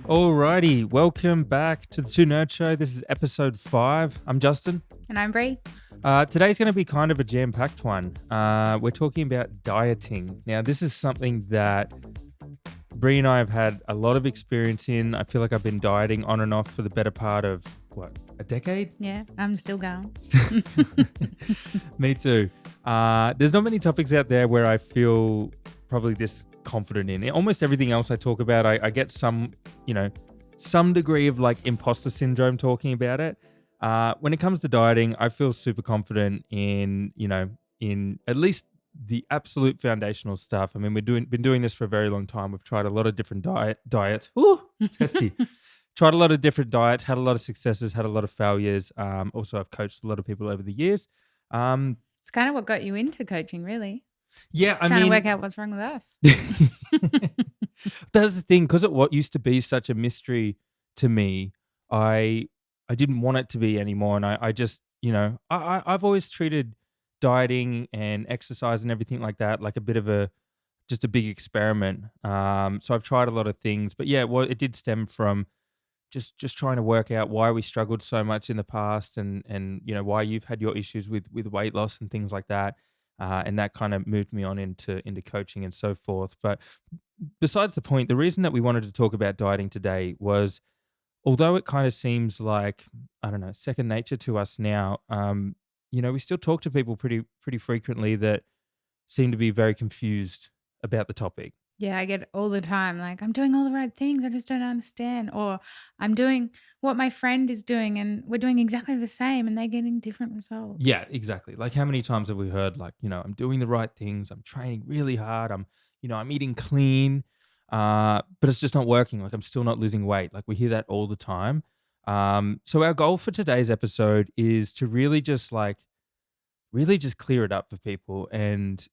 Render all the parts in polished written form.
Alrighty, welcome back to the Two Nerd Show. This is episode 5. I'm Justin. And I'm Brie. Today's going to be kind of a jam-packed one. We're talking about dieting. Now, this is something that Brie and I have had a lot of experience in. I feel like I've been dieting on and off for the better part of, a decade? Yeah, I'm still going. Me too. There's not many topics out there where I feel probably this confident in. Almost everything else I talk about, I get some degree of like imposter syndrome talking about it. When it comes to dieting, I feel super confident in at least the absolute foundational stuff. I mean, been doing this for a very long time. We've tried a lot of different diets. Ooh, testy. Tried a lot of different diets, had a lot of successes, had a lot of failures. Also, I've coached a lot of people over the years. It's kind of what got you into coaching, really. Yeah, Trying to work out what's wrong with us. That's the thing, because what used to be such a mystery to me, I didn't want it to be anymore, and I just I've always treated dieting and exercise and everything like that like a bit of just a big experiment. So I've tried a lot of things, but yeah, well, it did stem from just trying to work out why we struggled so much in the past, and why you've had your issues with weight loss and things like that. And that kind of moved me on into coaching and so forth. But besides the point, the reason that we wanted to talk about dieting today was, although it kind of seems like, I don't know, second nature to us now, we still talk to people pretty frequently that seem to be very confused about the topic. Yeah, I get it all the time. Like, I'm doing all the right things. I just don't understand. Or I'm doing what my friend is doing and we're doing exactly the same and they're getting different results. Yeah, exactly. Like, how many times have we heard, like, I'm doing the right things, I'm training really hard, I'm eating clean, but it's just not working. Like, I'm still not losing weight. Like, we hear that all the time. So our goal for today's episode is to really just clear it up for people and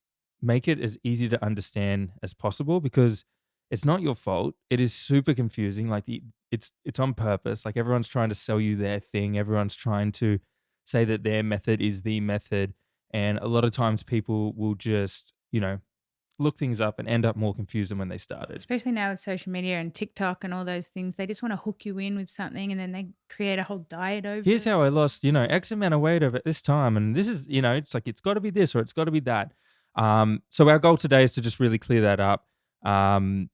make it as easy to understand as possible, because it's not your fault. It is super confusing. Like, it's on purpose. Like, everyone's trying to sell you their thing. Everyone's trying to say that their method is the method. And a lot of times people will just, look things up and end up more confused than when they started. Especially now with social media and TikTok and all those things. They just want to hook you in with something and then they create a whole diet over Here's it. how I lost, X amount of weight over this time. And this is, it's like, it's got to be this or it's got to be that. So our goal today is to just really clear that up, and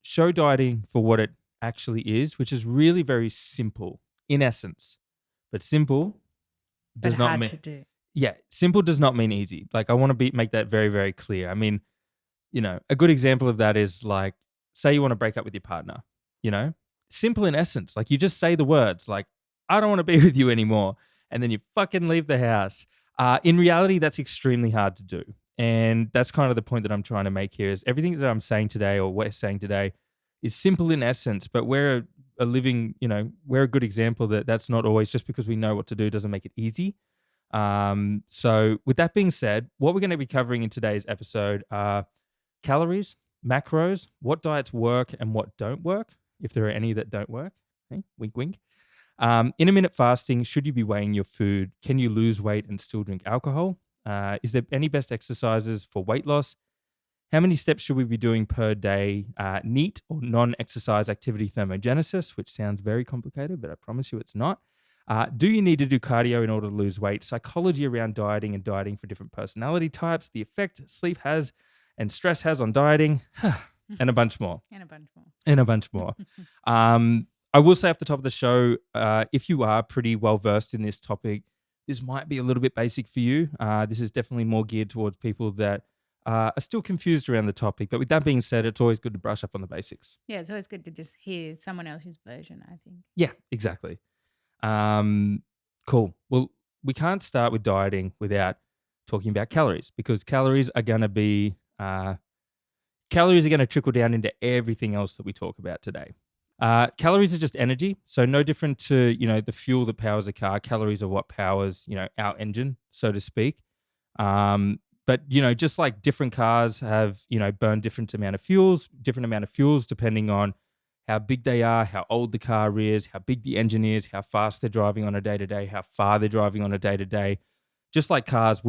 show dieting for what it actually is, which is really very simple in essence. But simple But does not hard mean, to do. yeah, simple does not mean easy. Like, I want to make that very, very clear. I mean, a good example of that is, like, say you want to break up with your partner, simple in essence. Like, you just say the words like, I don't want to be with you anymore. And then you fucking leave the house. In reality, that's extremely hard to do. And that's kind of the point that I'm trying to make here, is everything that I'm saying today, or we're saying today, is simple in essence, but we're a living, we're a good example that that's not always, just because we know what to do doesn't make it easy. So with that being said, what we're going to be covering in today's episode are calories, macros, what diets work and what don't work, if there are any that don't work. Hey, wink, wink. Intermittent fasting, should you be weighing your food? Can you lose weight and still drink alcohol? Is there any best exercises for weight loss? How many steps should we be doing per day? NEAT, or non-exercise activity thermogenesis, which sounds very complicated, but I promise you it's not. Do you need to do cardio in order to lose weight? Psychology around dieting and dieting for different personality types, the effect sleep has and stress has on dieting, and a bunch more. And a bunch more. I will say off the top of the show, if you are pretty well versed in this topic, this might be a little bit basic for you. This is definitely more geared towards people that are still confused around the topic. But with that being said, it's always good to brush up on the basics. Yeah, it's always good to just hear someone else's version, I think. Yeah, exactly. Cool. Well, we can't start with dieting without talking about calories, because calories are going to trickle down into everything else that we talk about today. Calories are just energy. So no different to, the fuel that powers a car. Calories are what powers, our engine, so to speak. But, just like different cars have, burn different amount of fuels depending on how big they are, how old the car is, how big the engine is, how fast they're driving on a day-to-day, how far they're driving on a day-to-day. Just like cars,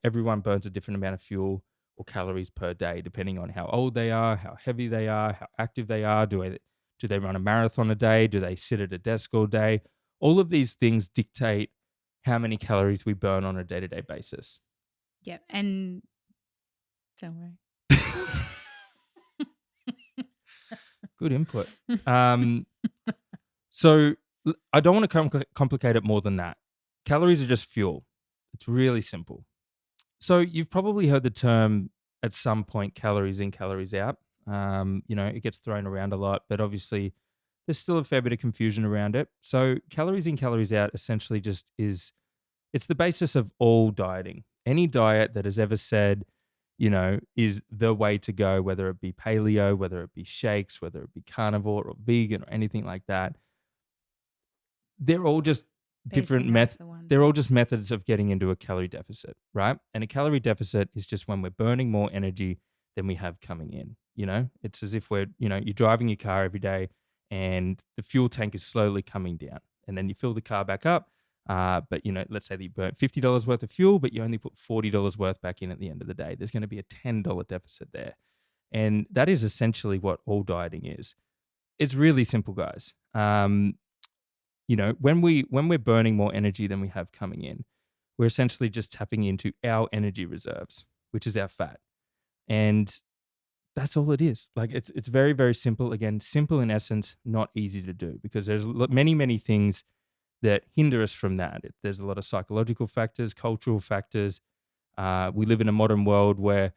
everyone burns a different amount of fuel. or calories per day, depending on how old they are, how heavy they are, how active they are. Do they run a marathon a day? Do they sit at a desk all day? All of these things dictate how many calories we burn on a day-to-day basis. Yep. And don't worry. Good input. So I don't want to complicate it more than that. Calories are just fuel. It's really simple. So you've probably heard the term at some point, calories in, calories out. It gets thrown around a lot, but obviously there's still a fair bit of confusion around it. So calories in, calories out essentially just it's the basis of all dieting. Any diet that has ever said, is the way to go, whether it be paleo, whether it be shakes, whether it be carnivore or vegan or anything like that, they're all just different methods. They're all just methods of getting into a calorie deficit, right? And a calorie deficit is just when we're burning more energy than we have coming in. It's as if you're driving your car every day and the fuel tank is slowly coming down, and then you fill the car back up. But let's say that you burnt $50 worth of fuel, but you only put $40 worth back in at the end of the day. There's going to be a $10 deficit there. And that is essentially what all dieting is. It's really simple, guys. When we're burning more energy than we have coming in, we're essentially just tapping into our energy reserves, which is our fat. And that's all it is. Like it's very, very simple. Again, simple in essence, not easy to do because there's many, many things that hinder us from that. There's a lot of psychological factors, cultural factors. We live in a modern world where,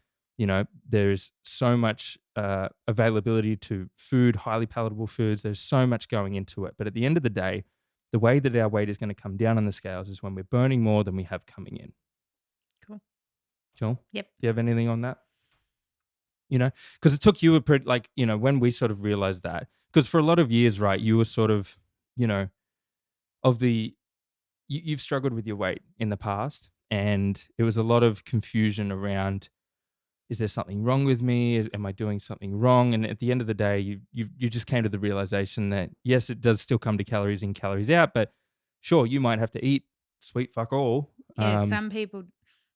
there's so much availability to food, highly palatable foods. There's so much going into it. But at the end of the day, the way that our weight is going to come down on the scales is when we're burning more than we have coming in. Cool. Sure? Yep. Do you have anything on that? Because it took you when we sort of realized that, because for a lot of years, right, you were sort of, you've struggled with your weight in the past, and it was a lot of confusion around, is there something wrong with me? Am I doing something wrong? And at the end of the day, you just came to the realization that yes, it does still come to calories in, calories out, but sure, you might have to eat sweet fuck all. Yeah, some people,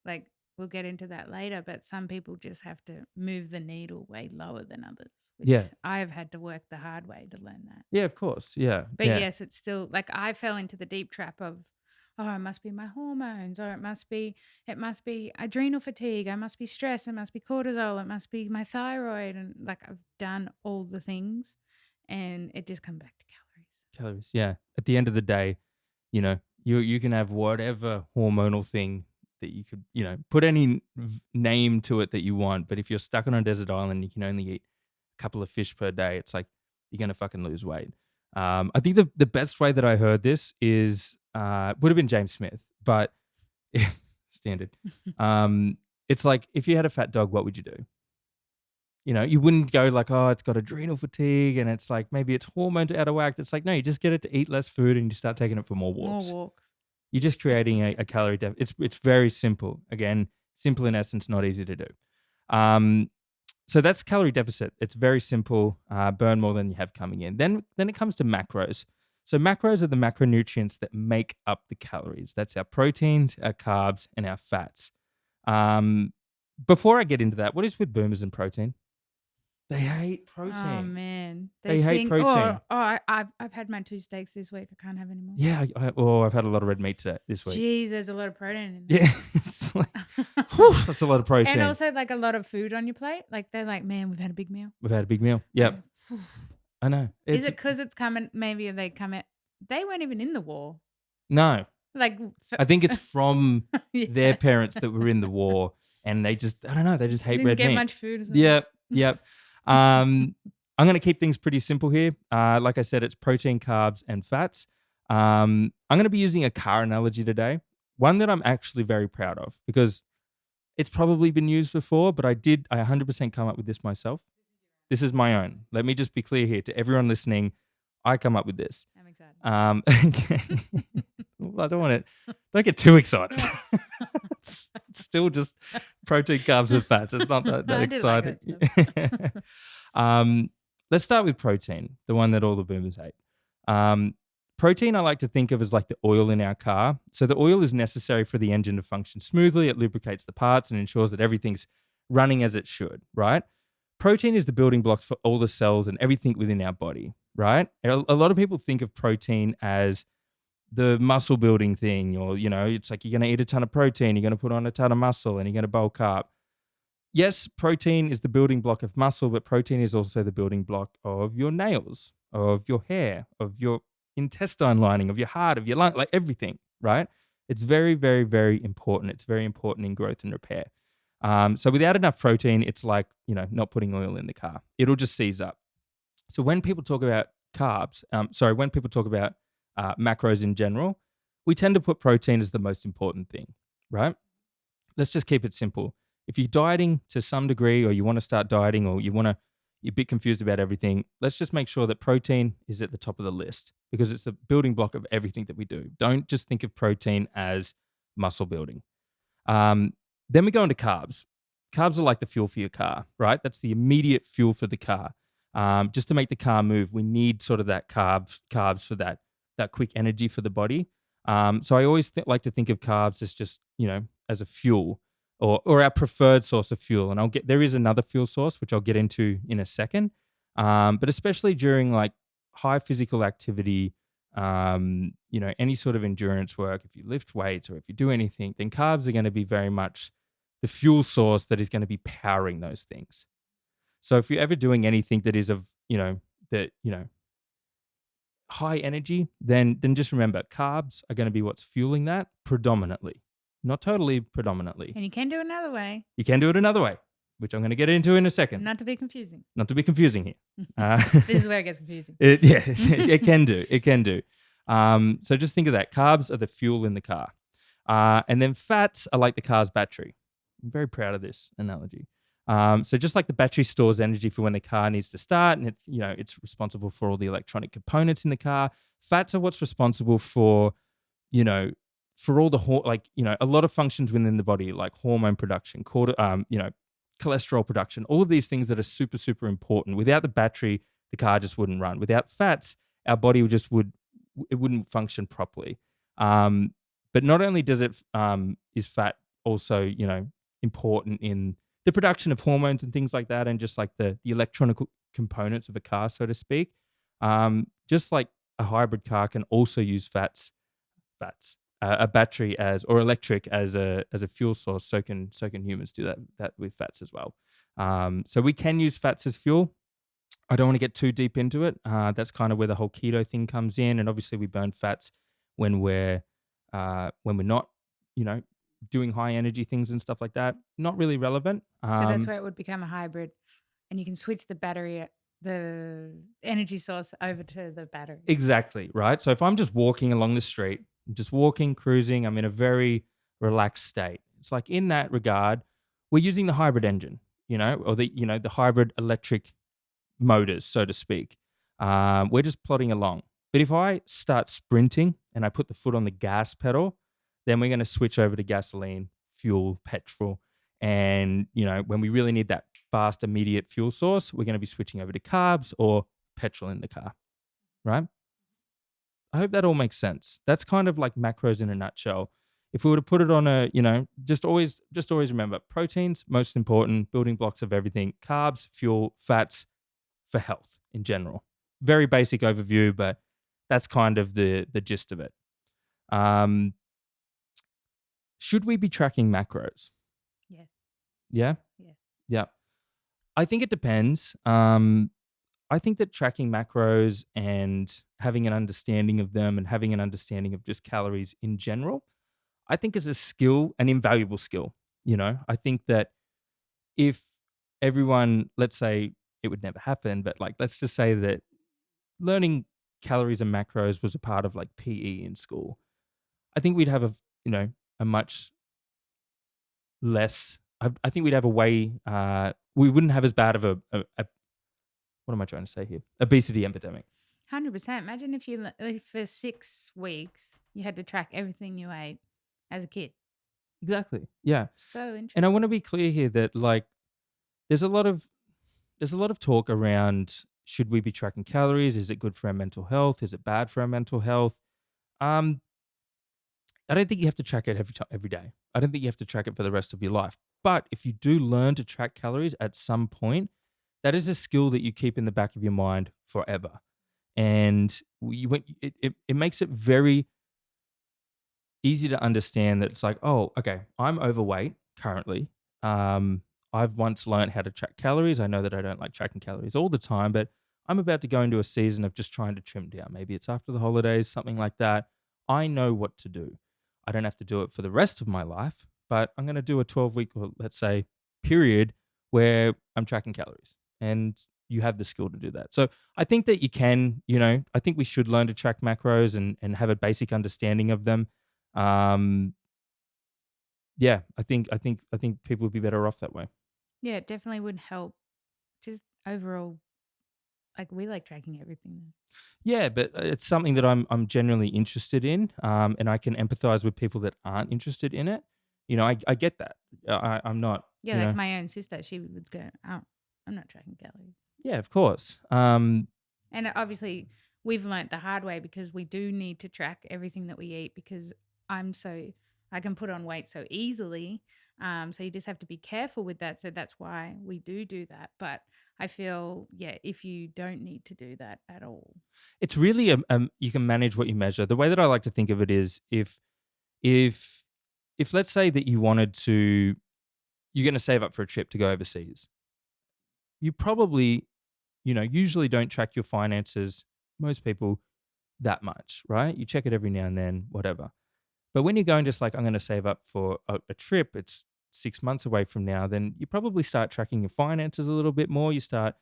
like, we'll get into that later, but some people just have to move the needle way lower than others. Which I have had to work the hard way to learn that. Yeah, of course. Yeah. But yes, it's still like I fell into the deep trap of, it must be my hormones, or it must be adrenal fatigue. I must be stressed. It must be cortisol. It must be my thyroid. And like I've done all the things and it just comes back to calories. Calories. Yeah. At the end of the day, you can have whatever hormonal thing that you could, put any name to it that you want. But if you're stuck on a desert island, you can only eat a couple of fish per day. It's like you're going to fucking lose weight. I think the best way that I heard this is would have been James Smith, but standard. It's like if you had a fat dog, what would you do? You wouldn't go like, oh, it's got adrenal fatigue and it's like maybe it's hormones out of whack. It's like, no, you just get it to eat less food and you start taking it for more walks. More walks. You're just creating a calorie deficit. It's very simple. Again, simple in essence, not easy to do. So that's calorie deficit. It's very simple. Burn more than you have coming in. Then it comes to macros. So macros are the macronutrients that make up the calories. That's our proteins, our carbs, and our fats. Before I get into that, what is with boomers and protein? They hate protein. Oh man, they hate protein. I've had my 2 steaks this week. I can't have any more. Yeah. I've had a lot of red meat today this week. Jeez, there's a lot of protein in there. Yeah, it's like, whew, that's a lot of protein. And also like a lot of food on your plate. Like they're like, man, we've had a big meal. We've had a big meal. Yep. I know. Is it because it's coming? Maybe they come out. They weren't even in the war. No. Like I think it's from their parents that were in the war, and they just I don't know. They just hate red meat. Didn't get much food. Or something. Yep. I'm going to keep things pretty simple here. Like I said, it's protein, carbs, and fats. I'm going to be using a car analogy today, one that I'm actually very proud of because it's probably been used before, but I 100% come up with this myself. This is my own. Let me just be clear here to everyone listening. I come up with this. I'm excited. I don't get too excited. It's still just protein, carbs, and fats. It's not that exciting. Let's start with protein, the one that all the boomers hate. Protein I like to think of as like the oil in our car. So the oil is necessary for the engine to function smoothly. It lubricates the parts and ensures that everything's running as it should, right? Protein is the building blocks for all the cells and everything within our body, right? A lot of people think of protein as the muscle building thing, or, it's like you're going to eat a ton of protein, you're going to put on a ton of muscle, and you're going to bulk up. Yes, protein is the building block of muscle, but protein is also the building block of your nails, of your hair, of your intestine lining, of your heart, of your lung, like everything, right? It's very, very, very important. It's very important in growth and repair. So without enough protein, it's like, not putting oil in the car. It'll just seize up. So when people talk about when people talk about macros in general, we tend to put protein as the most important thing, right? Let's just keep it simple. If you're dieting to some degree, or you want to start dieting, or you're a bit confused about everything, let's just make sure that protein is at the top of the list, because it's the building block of everything that we do. Don't just think of protein as muscle building. Then we go into carbs. Carbs are like the fuel for your car, right? That's the immediate fuel for the car. Just to make the car move, we need sort of that carbs for that quick energy for the body. So I always like to think of carbs as just, as a fuel, or our preferred source of fuel. And there is another fuel source, which I'll get into in a second. But especially during like high physical activity, any sort of endurance work, if you lift weights or if you do anything, then carbs are going to be very much the fuel source that is going to be powering those things. So if you're ever doing anything that is of, high energy, then just remember, carbs are going to be what's fueling that predominantly. Not totally, predominantly. And you can do it another way. You can do it another way, which I'm going to get into in a second. Not to be confusing. Not to be confusing here. This is where it gets confusing. It can do. It can do. So just think of that. Carbs are the fuel in the car. And then fats are like the car's battery. I'm very proud of this analogy. So just like the battery stores energy for when the car needs to start, and it's responsible for all the electronic components in the car. Fats are what's responsible for, for all the a lot of functions within the body, like hormone production, cholesterol production, all of these things that are super, super important. Without the battery, the car just wouldn't run. Without fats, our body wouldn't function properly. But not only is fat also, important in the production of hormones and things like that, and just like the electronic components of a car, so to speak. Just like a hybrid car can also use a battery or electric as a fuel source. So can humans do that with fats as well. So we can use fats as fuel. I don't want to get too deep into it. That's kind of where the whole keto thing comes in, and obviously we burn fats when we're not, doing high energy things and stuff like that. Not really relevant. So that's where it would become a hybrid, and you can switch the energy source over to the battery. Exactly, right? So if I'm just walking along the street, I'm just walking, cruising, I'm in a very relaxed state. It's like in that regard, we're using the hybrid engine, or the hybrid electric motors, so to speak. We're just plodding along. But if I start sprinting and I put the foot on the gas pedal, then we're going to switch over to gasoline, fuel, petrol. And, when we really need that fast, immediate fuel source, we're going to be switching over to carbs or petrol in the car, right? I hope that all makes sense. That's kind of like macros in a nutshell. If we were to put it on just always remember, proteins, most important, building blocks of everything, carbs, fuel, fats for health in general. Very basic overview, but that's kind of the gist of it. Should we be tracking macros? Yeah. Yeah? Yeah. Yeah. I think it depends. I think that tracking macros and having an understanding of them and having an understanding of just calories in general, I think is a skill, an invaluable skill. I think that if everyone, let's say it would never happen, but like, let's just say that learning calories and macros was a part of like PE in school, I think we'd have a much less, I think we'd have a way, we wouldn't have as bad of a what am I trying to say here? Obesity epidemic. 100%. Imagine if for 6 weeks you had to track everything you ate as a kid. Exactly. Yeah. So interesting. And I want to be clear here that like there's a lot of talk around, should we be tracking calories? Is it good for our mental health? Is it bad for our mental health? I don't think you have to track it every day. I don't think you have to track it for the rest of your life. But if you do learn to track calories at some point, that is a skill that you keep in the back of your mind forever. And it makes it very easy to understand that it's like, oh, okay, I'm overweight currently. Um, I've once learned how to track calories. I know that I don't like tracking calories all the time, but I'm about to go into a season of just trying to trim down. Maybe it's after the holidays, something like that. I know what to do. I don't have to do it for the rest of my life, but I'm going to do a 12-week, or let's say, period where I'm tracking calories. And you have the skill to do that. So I think that you can, I think we should learn to track macros and have a basic understanding of them. um, yeah, I think people would be better off that way. Yeah, it definitely would help. Just overall, like we like tracking everything. Yeah, but it's something that I'm generally interested in, and I can empathize with people that aren't interested in it. I get that. I'm not. Yeah, like my own sister, she would go, "Oh, I'm not tracking calories." Yeah, of course. And obviously, we've learnt the hard way because we do need to track everything that we eat because I can put on weight so easily. So you just have to be careful with that. So that's why we do that. But I feel, yeah, if you don't need to do that at all. It's really you can manage what you measure. The way that I like to think of it is if if let's say that you're going to save up for a trip to go overseas, you probably usually don't track your finances. Most people that much, right? You check it every now and then, whatever. But when you're going just like, I'm going to save up for a trip, it's 6 months away from now, then you probably start tracking your finances a little bit more. You start,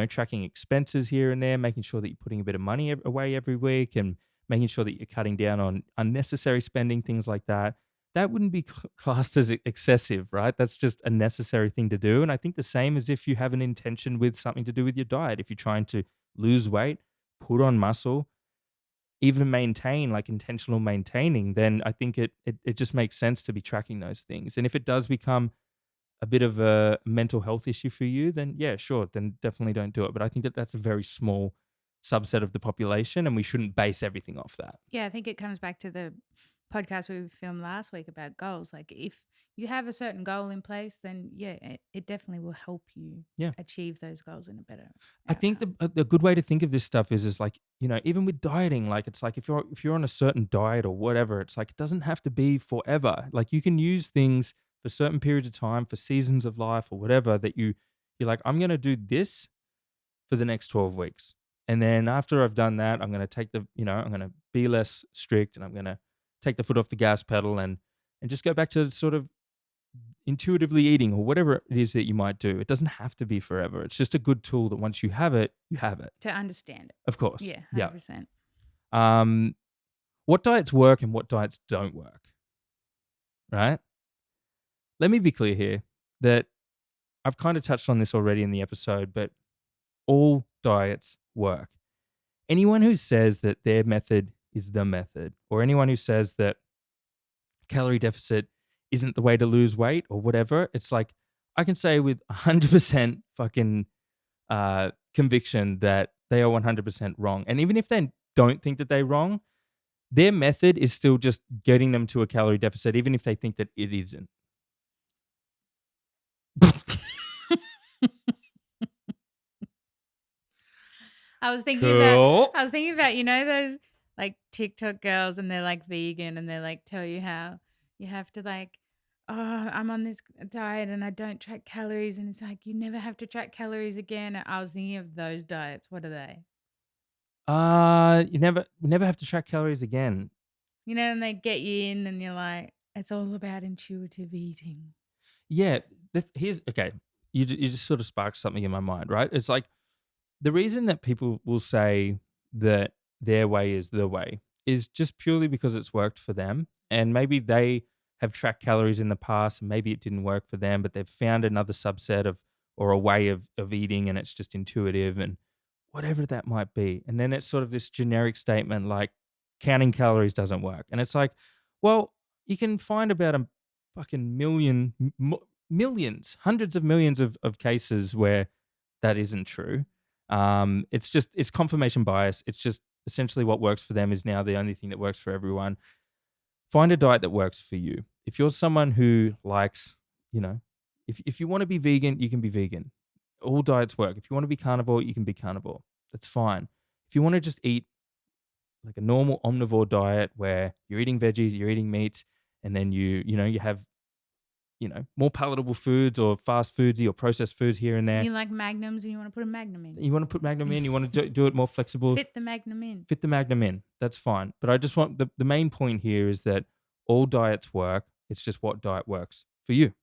tracking expenses here and there, making sure that you're putting a bit of money away every week and making sure that you're cutting down on unnecessary spending, things like that. That wouldn't be classed as excessive, right? That's just a necessary thing to do. And I think the same as if you have an intention with something to do with your diet. If you're trying to lose weight, put on muscle, even maintain, like intentional maintaining, then I think it just makes sense to be tracking those things. And if it does become a bit of a mental health issue for you, then yeah, sure, then definitely don't do it. But I think that that's a very small subset of the population, and we shouldn't base everything off that. Yeah, I think it comes back to the podcast we filmed last week about goals. Like if you have a certain goal in place, then yeah, it definitely will help you Yeah. achieve those goals in a better I think outcome. the good way to think of this stuff is like, even with dieting, like it's like if you're on a certain diet or whatever, it's like it doesn't have to be forever. Like you can use things for certain periods of time, for seasons of life or whatever, that you're like, I'm gonna do this for the next 12 weeks. And then after I've done that, I'm gonna I'm gonna be less strict, and I'm gonna take the foot off the gas pedal and just go back to sort of intuitively eating or whatever it is that you might do. It doesn't have to be forever. It's just a good tool that once you have it, you have it. To understand it. Of course. Yeah, Yeah. 100%. Um, what diets work and what diets don't work, right? Let me be clear here that I've kind of touched on this already in the episode, but all diets work. Anyone who says that their method is the method, or anyone who says that calorie deficit isn't the way to lose weight or whatever, it's like I can say with 100% fucking conviction that they are 100% wrong. And even if they don't think that they're wrong, their method is still just getting them to a calorie deficit, even if they think that it isn't. I was thinking about Cool. those like TikTok girls and they're like vegan and they like tell you how you have to like, oh, I'm on this diet and I don't track calories and it's like you never have to track calories again. I was thinking of those diets. What are they? You never have to track calories again. And they get you in and you're like, it's all about intuitive eating. Yeah, here's okay. You just sort of sparked something in my mind, right? It's like the reason that people will say that their way is the way is just purely because it's worked for them. And maybe they have tracked calories in the past and maybe it didn't work for them, but they've found another subset of or a way of eating and it's just intuitive and whatever that might be. And then it's sort of this generic statement like counting calories doesn't work. And it's like, well, you can find about a fucking millions, hundreds of millions of cases where that isn't true. It's confirmation bias. It's just essentially what works for them is now the only thing that works for everyone. find a diet that works for you. If you're someone who likes, if you want to be vegan, you can be vegan. All diets work. If you want to be carnivore, you can be carnivore. That's fine. If you want to just eat like a normal omnivore diet where you're eating veggies, you're eating meats, and then you have, more palatable foods or fast foodsy or processed foods here and there. You like magnums and you want to put a magnum in. You want to put Magnum in, you want to do it more flexible. Fit the magnum in. Fit the Magnum in. That's fine. But I just want the main point here is that all diets work. It's just what diet works for you.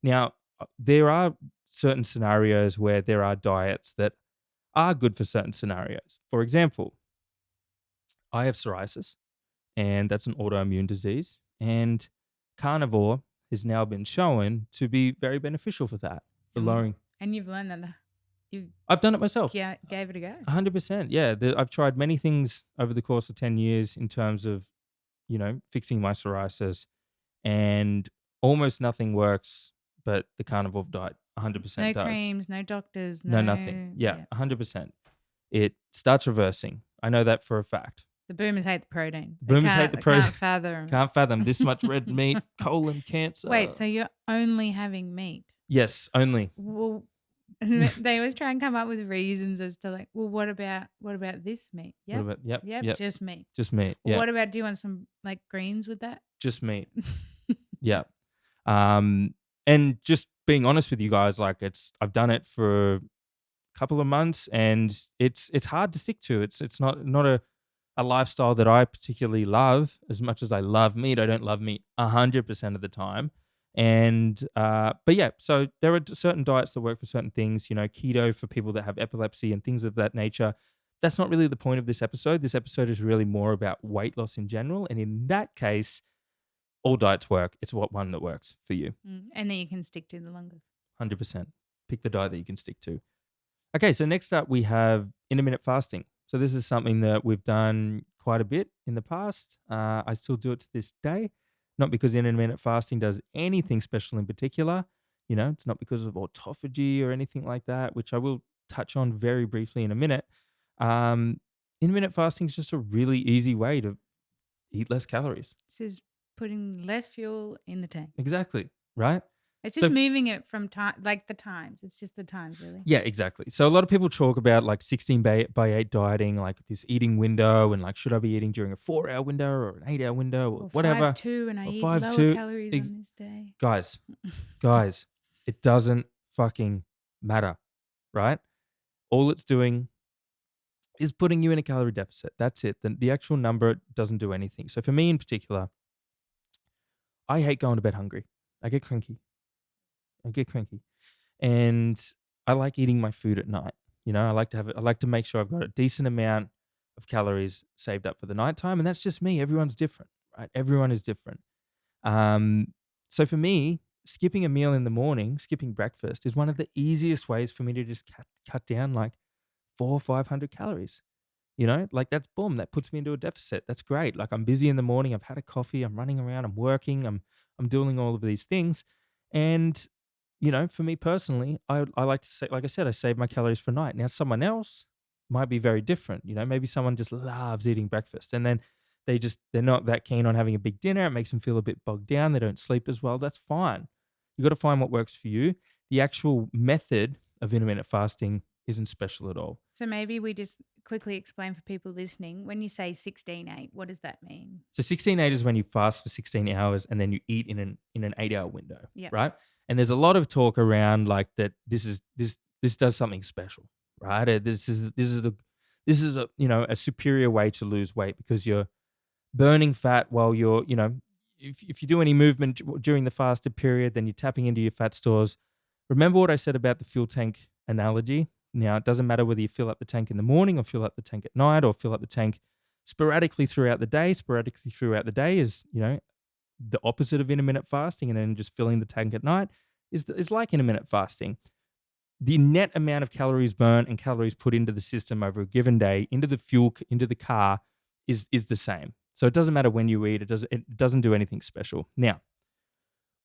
Now, there are certain scenarios where there are diets that are good for certain scenarios. For example, I have psoriasis, and that's an autoimmune disease. And carnivore has now been shown to be very beneficial for that, for lowering. And you've learned that I've done it myself. Yeah, gave it a go. 100%. Yeah. I've tried many things over the course of 10 years in terms of, fixing my psoriasis, and almost nothing works, but the carnivore diet 100% No does. creams, no doctors, No nothing. Yeah, 100%. It starts reversing. I know that for a fact. The boomers hate the protein. Boomers hate the protein. Can't fathom this much red meat, colon cancer. Wait, so you're only having meat? Yes, only. Well, they always try and come up with reasons as to like, well, what about this meat? Yep, Yep. just meat. Just meat. Well, Yeah. what about, do you want some like greens with that? Just meat. Yeah. And just being honest with you guys, like I've done it for a couple of months, and it's hard to stick to. It's not a lifestyle that I particularly love as much as I love meat. I don't love meat 100% of the time. And but yeah, so there are certain diets that work for certain things. Keto for people that have epilepsy and things of that nature. That's not really the point of this episode. This episode is really more about weight loss in general, and in that case, all diets work. It's what one that works for you. And then you can stick to the longest. 100%. Pick the diet that you can stick to. Okay, so next up we have intermittent fasting. So this is something that we've done quite a bit in the past. I still do it to this day, not because intermittent fasting does anything special in particular. It's not because of autophagy or anything like that, which I will touch on very briefly in a minute. Intermittent fasting is just a really easy way to eat less calories. This is putting less fuel in the tank. Exactly, right? It's just moving it from time, like the times. It's just the times, really. Yeah, exactly. So a lot of people talk about like 16 by 8 dieting, like this eating window, and like, should I be eating during a 4-hour window or an 8-hour window or whatever? 5-2, and I eat 5-2. lower calories on this day. Guys, it doesn't fucking matter, right? All it's doing is putting you in a calorie deficit. That's it. The actual number doesn't do anything. So for me in particular, I hate going to bed hungry. I get cranky. And I like eating my food at night. I like to make sure I've got a decent amount of calories saved up for the nighttime. And that's just me. Everyone's different, right? Everyone is different. So for me, skipping a meal in the morning, skipping breakfast, is one of the easiest ways for me to just cut down like 400 or 500 calories. Like that's boom, that puts me into a deficit. That's great. Like I'm busy in the morning. I've had a coffee. I'm running around. I'm working. I'm doing all of these things. And for me personally, I like to say, like I said, I save my calories for night. Now, someone else might be very different. Maybe someone just loves eating breakfast, and then they're not that keen on having a big dinner. It makes them feel a bit bogged down. They don't sleep as well. That's fine. You got to find what works for you. The actual method of intermittent fasting isn't special at all. So maybe we just quickly explain for people listening. When you say 16-8, what does that mean? So 16-8 is when you fast for 16 hours and then you eat in an 8-hour window, right? And there's a lot of talk around like that. This does something special, right? This is a superior way to lose weight because you're burning fat while you're if you do any movement during the fasted period, then you're tapping into your fat stores. Remember what I said about the fuel tank analogy. Now, it doesn't matter whether you fill up the tank in the morning or fill up the tank at night or fill up the tank sporadically throughout the day. Sporadically throughout the day is, the opposite of intermittent fasting, and then just filling the tank at night is like intermittent fasting. The net amount of calories burned and calories put into the system over a given day, into the fuel, into the car, is the same. So it doesn't matter when you eat. It doesn't do anything special. Now,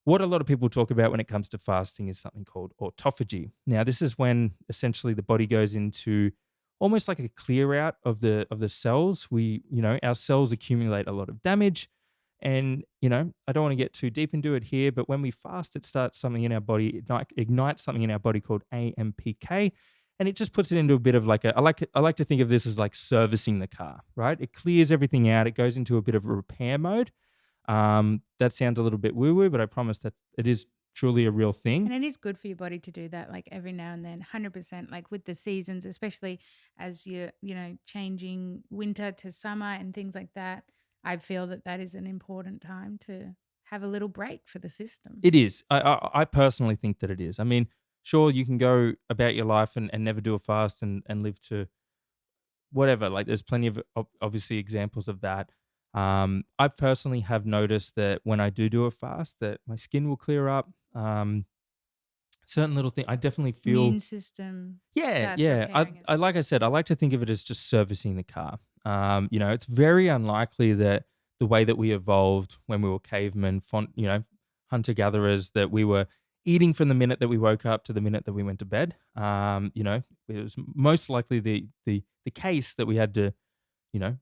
what a lot of people talk about when it comes to fasting is something called autophagy. Now, this is when essentially the body goes into almost like a clear out of the cells. Our cells accumulate a lot of damage, And, I don't want to get too deep into it here, but when we fast, it starts something in our body, ignites something in our body called AMPK. And it just puts it into a bit of like I like to think of this as like servicing the car, right? It clears everything out. It goes into a bit of a repair mode. That sounds a little bit woo woo, but I promise that it is truly a real thing. And it is good for your body to do that, like every now and then, 100%. Like with the seasons, especially as you're, changing winter to summer and things like that. I feel that that is an important time to have a little break for the system. It is. I personally think that it is. I mean, sure, you can go about your life and never do a fast and live to whatever. Like, there's plenty of obviously examples of that. I personally have noticed that when I do a fast, that my skin will clear up. Certain little thing, I definitely feel. Immune system Yeah, starts yeah. repairing I itself. like I said, I like to think of it as just servicing the car. It's very unlikely that the way that we evolved when we were cavemen, hunter gatherers, that we were eating from the minute that we woke up to the minute that we went to bed. It was most likely the case that we had to,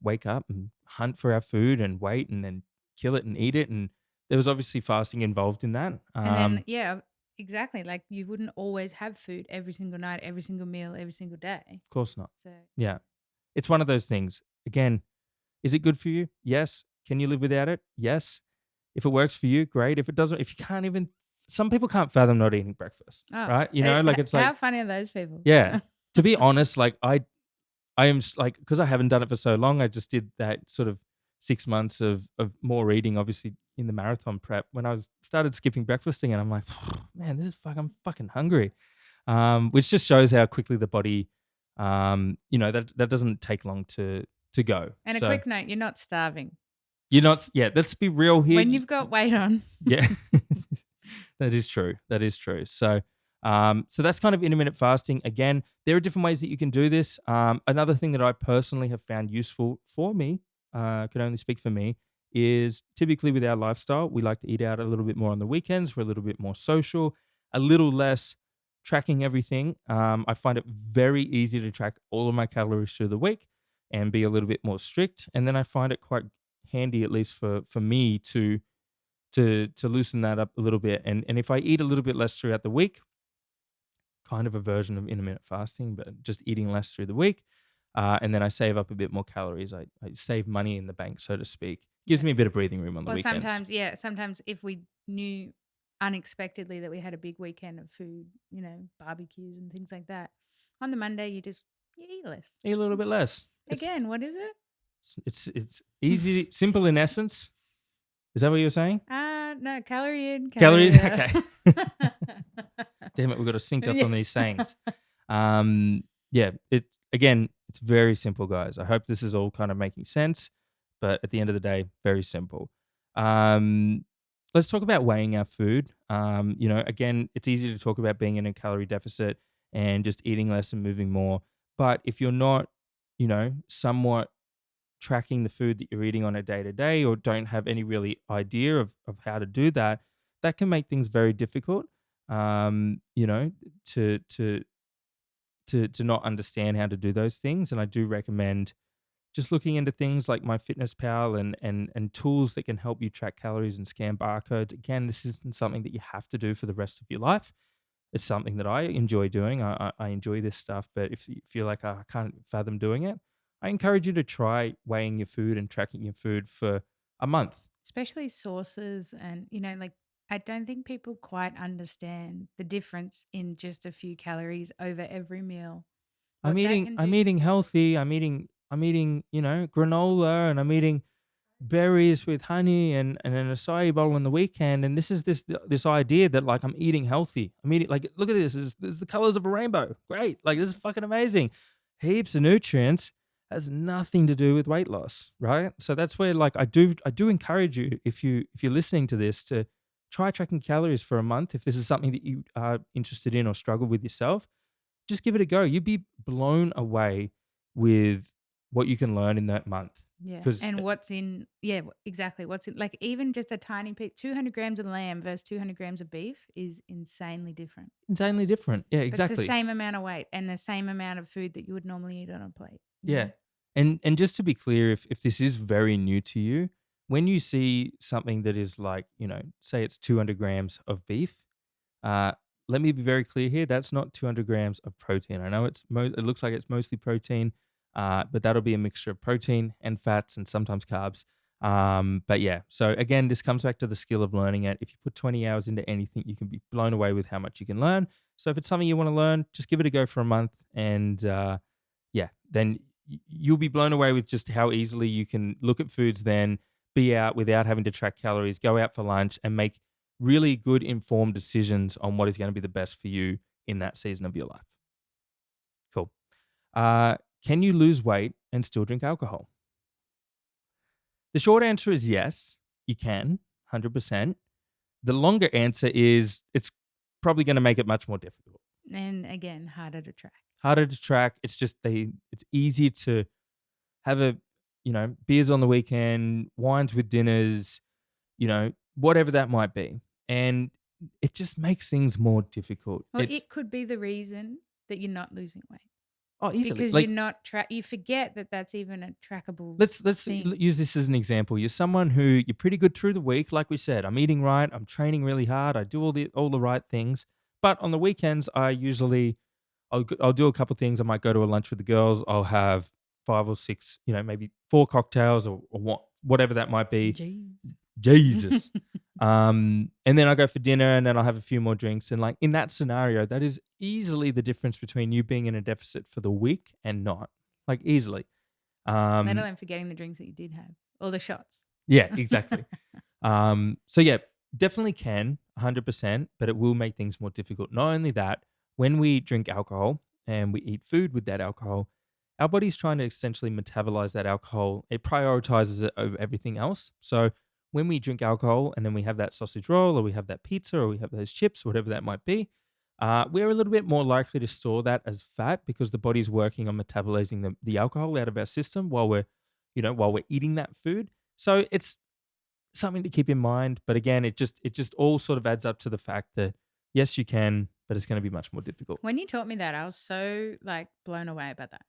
wake up and hunt for our food and wait and then kill it and eat it. And there was obviously fasting involved in that. And then, yeah, exactly. Like you wouldn't always have food every single night, every single meal, every single day. Of course not. So, Yeah. It's one of those things. Again, is it good for you? Yes. Can you live without it? Yes. If it works for you, great. If it doesn't, if you can't even, some people can't fathom not eating breakfast, oh, right? Like it's like, how funny are those people? yeah. To be honest, like I am like, because I haven't done it for so long, I just did that sort of 6 months of more eating, obviously in the marathon prep. When I started skipping breakfast again, I'm like, man, I'm fucking hungry. Which just shows how quickly the body, that doesn't take long to go. And a So quick note, you're not starving. you're not, yeah, let's be real here. When you've got weight on. Yeah, that is true. That is true. So that's kind of intermittent fasting. Again, there are different ways that you can do this. Another thing that I personally have found useful for me, can only speak for me, is typically with our lifestyle, we like to eat out a little bit more on the weekends. We're a little bit more social, a little less tracking everything. I find it very easy to track all of my calories through the week and be a little bit more strict. And then I find it quite handy, at least for me, to loosen that up a little bit. And if I eat a little bit less throughout the week, kind of a version of intermittent fasting, but just eating less through the week. And then I save up a bit more calories. I save money in the bank, so to speak. Gives Yeah. me a bit of breathing room on the Or weekends. sometimes if we knew unexpectedly that we had a big weekend of food, barbecues and things like that, on the Monday you eat less. Eat a little bit less. Again, what is it? It's easy, simple in essence. Is that what you're saying? No, calorie in, Calories? calorie out. Okay. Damn it, we've got to sync up Yeah. on these sayings. It's very simple, guys. I hope this is all kind of making sense, but at the end of the day, very simple. Let's talk about weighing our food. Again, it's easy to talk about being in a calorie deficit and just eating less and moving more. But if you're not, somewhat tracking the food that you're eating on a day to day, or don't have any really idea of how to do that, that can make things very difficult. To not understand how to do those things. And I do recommend just looking into things like MyFitnessPal and tools that can help you track calories and scan barcodes. Again, this isn't something that you have to do for the rest of your life. It's something that I enjoy doing. I enjoy this stuff, but if you feel like, I can't fathom doing it, I encourage you to try weighing your food and tracking your food for a month. Especially sauces and, like I don't think people quite understand the difference in just a few calories over every meal. I'm What that eating can I'm do. eating healthy. I'm eating, granola, and I'm eating berries with honey and an acai bowl on the weekend. And this is this idea that like I'm eating healthy. I'm eating, like, look at this. This is the colors of a rainbow. Great. Like, this is fucking amazing. Heaps of nutrients. Has nothing to do with weight loss, right? So that's where, like, I do encourage you, if you're listening to this, to try tracking calories for a month. If this is something that you are interested in or struggle with yourself, just give it a go. You'd be blown away with what you can learn in that month. Yeah. 'Cause, And exactly. What's in, like, even just a tiny bit, 200 grams of lamb versus 200 grams of beef is insanely different. insanely different. Yeah, But it's the exactly. same amount of weight and the same amount of food that you would normally eat on a plate. Yeah. And just to be clear, if this is very new to you, when you see something that is like, say it's 200 grams of beef, uh, let me be very clear here. That's not 200 grams of protein. I know it looks like it's mostly protein, but that'll be a mixture of protein and fats and sometimes carbs. But yeah, so again, this comes back to the skill of learning it. If you put 20 hours into anything, you can be blown away with how much you can learn. So if it's something you want to learn, just give it a go for a month, and yeah, then you'll be blown away with just how easily you can look at foods, then be out without having to track calories, go out for lunch, and make really good informed decisions on what is going to be the best for you in that season of your life. Cool. Can you lose weight and still drink alcohol? The short answer is yes, you can, 100%. The longer answer is it's probably going to make it much more difficult. And again, harder to track. Harder to track. It's just it's easy to have beers on the weekend, wines with dinners, whatever that might be. And it just makes things more difficult. Well, it could be the reason that you're not losing weight. Oh, easily. Because like, you're not you forget that that's even a trackable let's thing. use this as an example. You're someone who you're pretty good through the week, like we said. I'm eating right, I'm training really hard, I do all the right things. But on the weekends, I'll do a couple things. I might go to a lunch with the girls. I'll have 5 or 6, maybe 4 cocktails or whatever that might be. Jeez. Jesus. And then I go for dinner, and then I'll have a few more drinks. And like in that scenario, that is easily the difference between you being in a deficit for the week and not. Like easily. Let alone forgetting the drinks that you did have or the shots. Yeah, exactly. So yeah, definitely can 100%, but it will make things more difficult. Not only that, when we drink alcohol and we eat food with that alcohol, our body's trying to essentially metabolize that alcohol. It prioritizes it over everything else. So when we drink alcohol and then we have that sausage roll or we have that pizza or we have those chips, whatever that might be, we're a little bit more likely to store that as fat because the body's working on metabolizing the alcohol out of our system while we're eating that food. So it's something to keep in mind. But again, it just all sort of adds up to the fact that yes, you can, but it's going to be much more difficult. When you taught me that, I was so like blown away about that.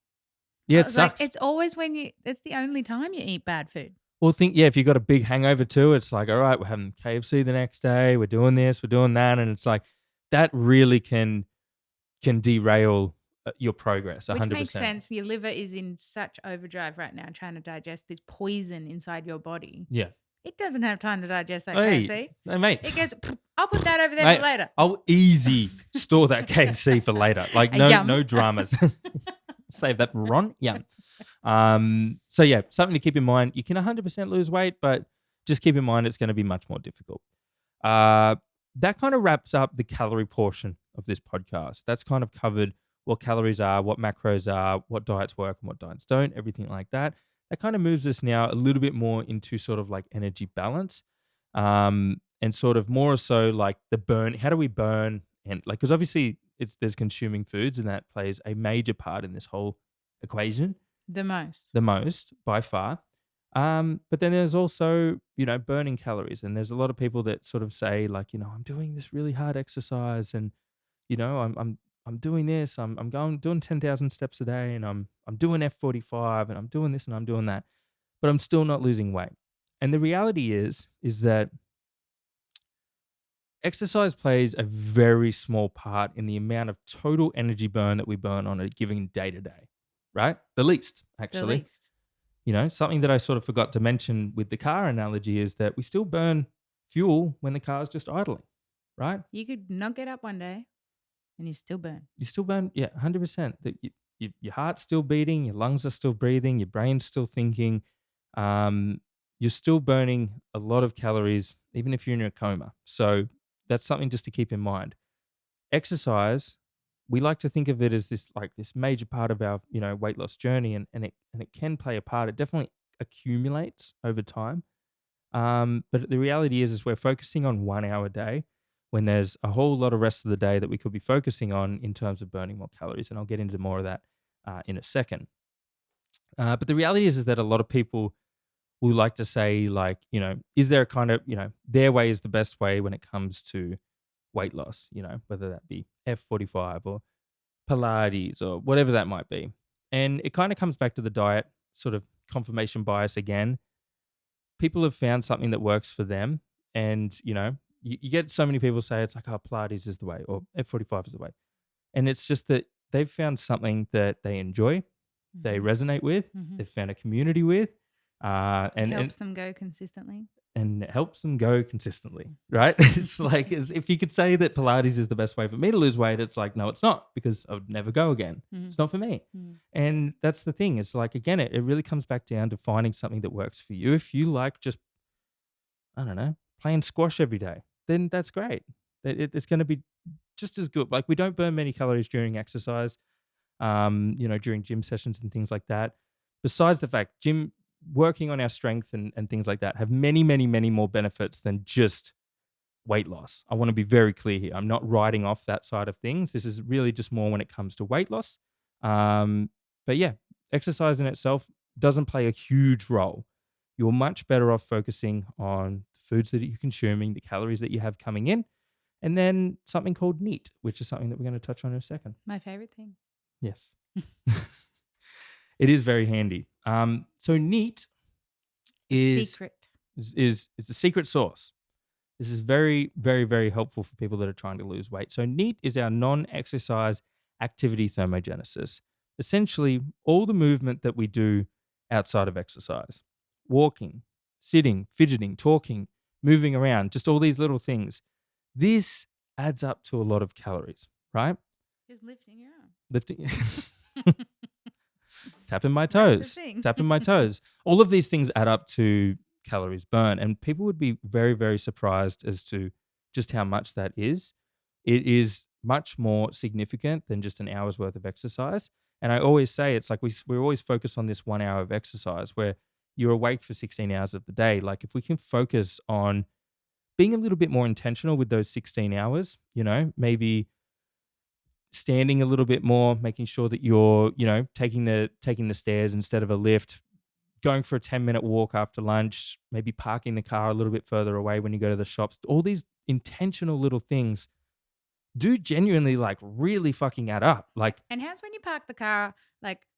Yeah, I it was like, sucks. it's always it's the only time you eat bad food. Well, if you got a big hangover too, it's like, all right, we're having KFC the next day, we're doing this, we're doing that, and it's like that really can derail your progress 100%. Which makes sense. Your liver is in such overdrive right now trying to digest this poison inside your body. Yeah. It doesn't have time to digest that Hey, KFC. mate. It goes, I'll put that over there Mate, for later. I'll easy store that KFC for later. Like no dramas. Save that for Ron. Yum. So yeah, something to keep in mind. You can 100% lose weight, but just keep in mind it's going to be much more difficult. That kind of wraps up the calorie portion of this podcast. That's kind of covered what calories are, what macros are, what diets work and what diets don't, everything like that. That kind of moves us now a little bit more into sort of like energy balance, and sort of more so like the burn. How do we burn? And like, because obviously there's consuming foods, and that plays a major part in this whole equation. The most by far. But then there's also, burning calories. And there's a lot of people that sort of say like, I'm doing this really hard exercise and, I'm doing this, I'm doing 10,000 steps a day and I'm doing F45 and I'm doing this and I'm doing that, but I'm still not losing weight. And the reality is that exercise plays a very small part in the amount of total energy burn that we burn on a given day to day, right? The least, actually. The least. Something that I sort of forgot to mention with the car analogy is that we still burn fuel when the car's just idling, right? You could not get up one day and you still burn. You still burn, yeah, 100%. Your heart's still beating, your lungs are still breathing, your brain's still thinking. You're still burning a lot of calories, even if you're in a coma. So that's something just to keep in mind. Exercise, we like to think of it as this major part of our weight loss journey, and it can play a part. It definitely accumulates over time. But the reality is we're focusing on 1 hour a day when there's a whole lot of rest of the day that we could be focusing on in terms of burning more calories. And I'll get into more of that in a second. But the reality is that a lot of people will like to say is there a kind of, their way is the best way when it comes to weight loss, whether that be F45 or Pilates or whatever that might be. And it kind of comes back to the diet sort of confirmation bias again. people have found something that works for them, and you get so many people say it's like, oh, Pilates is the way, or F45 is the way, and it's just that they've found something that they enjoy, they Mhm. resonate with, Mhm. they've found a community with, It and helps them go consistently. it helps them go consistently, right? It's like if you could say that Pilates is the best way for me to lose weight, it's like, no, it's not, because I would never go again. Mhm. It's not for me. Mhm. And that's the thing. It's like, again, it really comes back down to finding something that works for you. If you like just, I don't know, playing squash every day, then that's great. It's going to be just as good. Like, we don't burn many calories during exercise, during gym sessions and things like that. Besides the fact, gym working on our strength and things like that have many, many, many more benefits than just weight loss. I want to be very clear here. I'm not writing off that side of things. This is really just more when it comes to weight loss. But yeah, exercise in itself doesn't play a huge role. You're much better off focusing on the foods that you're consuming, the calories that you have coming in, and then something called NEAT, which is something that we're going to touch on in a second. My favorite thing. Yes. It is very handy. So NEAT is Secret. the secret sauce. This is very, very, very helpful for people that are trying to lose weight. So NEAT is our non-exercise activity thermogenesis. Essentially, all the movement that we do outside of exercise, walking, sitting, fidgeting, talking, moving around, just all these little things. This adds up to a lot of calories, right? Just lifting your arm. Lifting, tapping my That's the toes, thing. tapping my toes. All of these things add up to calories burned, and people would be very, very surprised as to just how much that is. It is much more significant than just an hour's worth of exercise. And I always say it's like we always focus on this 1 hour of exercise where you're awake for 16 hours of the day. Like, if we can focus on being a little bit more intentional with those 16 hours, maybe standing a little bit more, making sure that you're, taking the stairs instead of a lift, going for a 10-minute walk after lunch, maybe parking the car a little bit further away when you go to the shops. All these intentional little things do genuinely really fucking add up. Like, And how's when you park the car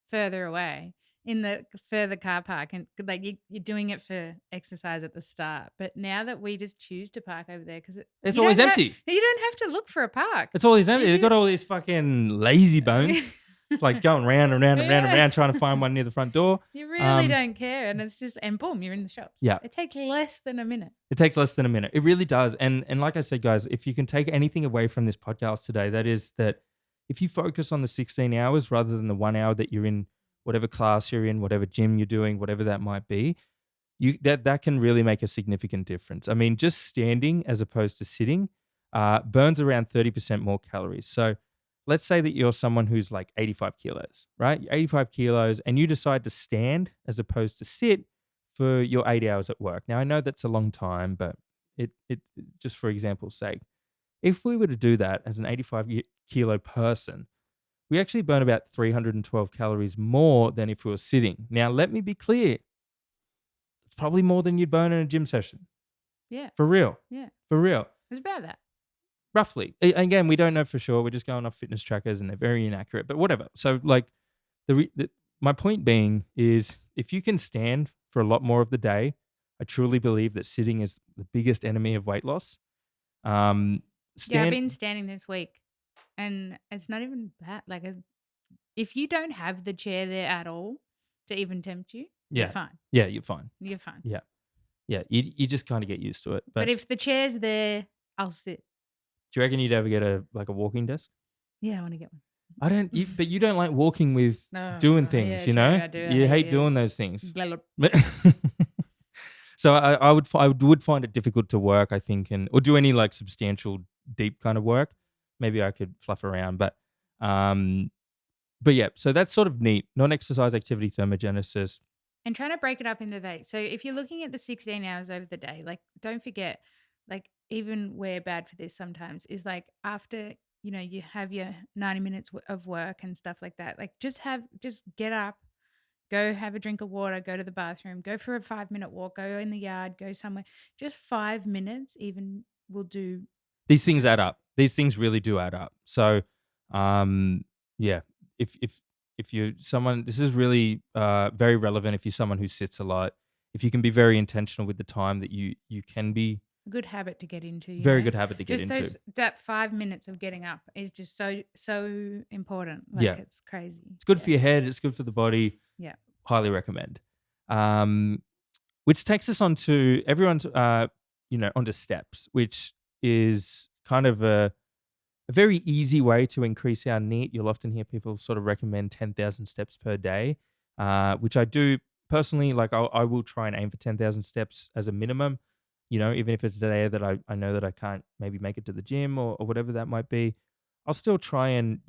further away in the further car park, and you're doing it for exercise at the start, but now that we just choose to park over there because it's always empty. You don't have to look for a park. It's always empty. They've got all these fucking lazy bones. It's like going round and round and round and round trying to find one near the front door. You really don't care, and it's just, and boom, you're in the shops. Yeah. It takes less than a minute. It takes less than a minute. It really does. And like I said, guys, if you can take anything away from this podcast today, that is that if you focus on the 16 hours rather than the 1 hour that you're in, whatever class you're in, whatever gym you're doing, whatever that might be, that can really make a significant difference. I mean, just standing as opposed to sitting burns around 30% more calories. So let's say that you're someone who's like 85 kilos, right? You're 85 kilos and you decide to stand as opposed to sit for your 8 hours at work. Now, I know that's a long time, but it just for example's sake, if we were to do that as an 85 kilo person, we actually burn about 312 calories more than if we were sitting. Now, let me be clear. It's probably more than you'd burn in a gym session. Yeah. For real. Yeah. For real. It's about that. Roughly. Again, we don't know for sure. We're just going off fitness trackers and they're very inaccurate, but whatever. So my point being is if you can stand for a lot more of the day, I truly believe that sitting is the biggest enemy of weight loss. Yeah, I've been standing this week and it's not even bad. If you don't have the chair there at all to even tempt you, you're fine. Yeah, you're fine. You're fine. Yeah. Yeah, you just kind of get used to it. But if the chair's there, I'll sit. Do you reckon you'd ever get a walking desk? Yeah, I want to get one. I don't, but you don't like walking with doing things, yeah, true, I do. You hate doing those things. So I would find it difficult to work, I think, or do any substantial deep kind of work. Maybe I could fluff around, but yeah. So that's sort of neat. Non-exercise activity thermogenesis. And trying to break it up into the day. So if you're looking at the 16 hours over the day, don't forget, even we're bad for this sometimes, is after, you have your 90 minutes of work and stuff like that, just get up, go have a drink of water, go to the bathroom, go for a 5-minute walk, go in the yard, go somewhere. Just 5 minutes even will do. These things add up. These things really do add up. So, yeah, if you're someone, this is really very relevant if you're someone who sits a lot. if you can be very intentional with the time that you can be, A good habit to get into, very good habit to get Just into. that 5 minutes of getting up is just so important. Yeah. Like it's crazy. It's good Yeah. for your head. It's good for the body. Yeah. Highly recommend. Which takes us on to everyone's, onto steps, which is kind of a very easy way to increase our NEAT. You'll often hear people sort of recommend 10,000 steps per day, which I do personally. Like I will try and aim for 10,000 steps as a minimum, even if it's a day that I know that I can't maybe make it to the gym or whatever that might be. I'll still try and,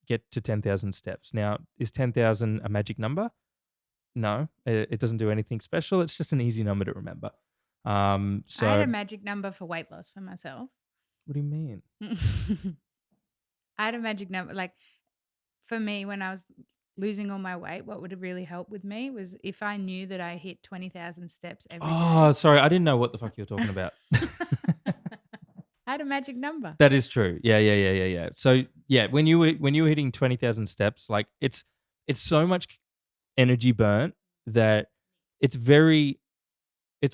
get to 10,000 steps. Now, is 10,000 a magic number? No, it doesn't do anything special. It's just an easy number to remember. I had a So magic number for weight loss for myself. what do you mean? I had a magic number. Like for me, when I was losing all my weight, what would really help with me was if I knew that I hit 20,000 steps every Oh, day. sorry. I didn't know what the fuck you were talking about. I had a magic number. That is true. Yeah. So yeah, when you were hitting 20,000 steps, like it's so much energy burnt that it's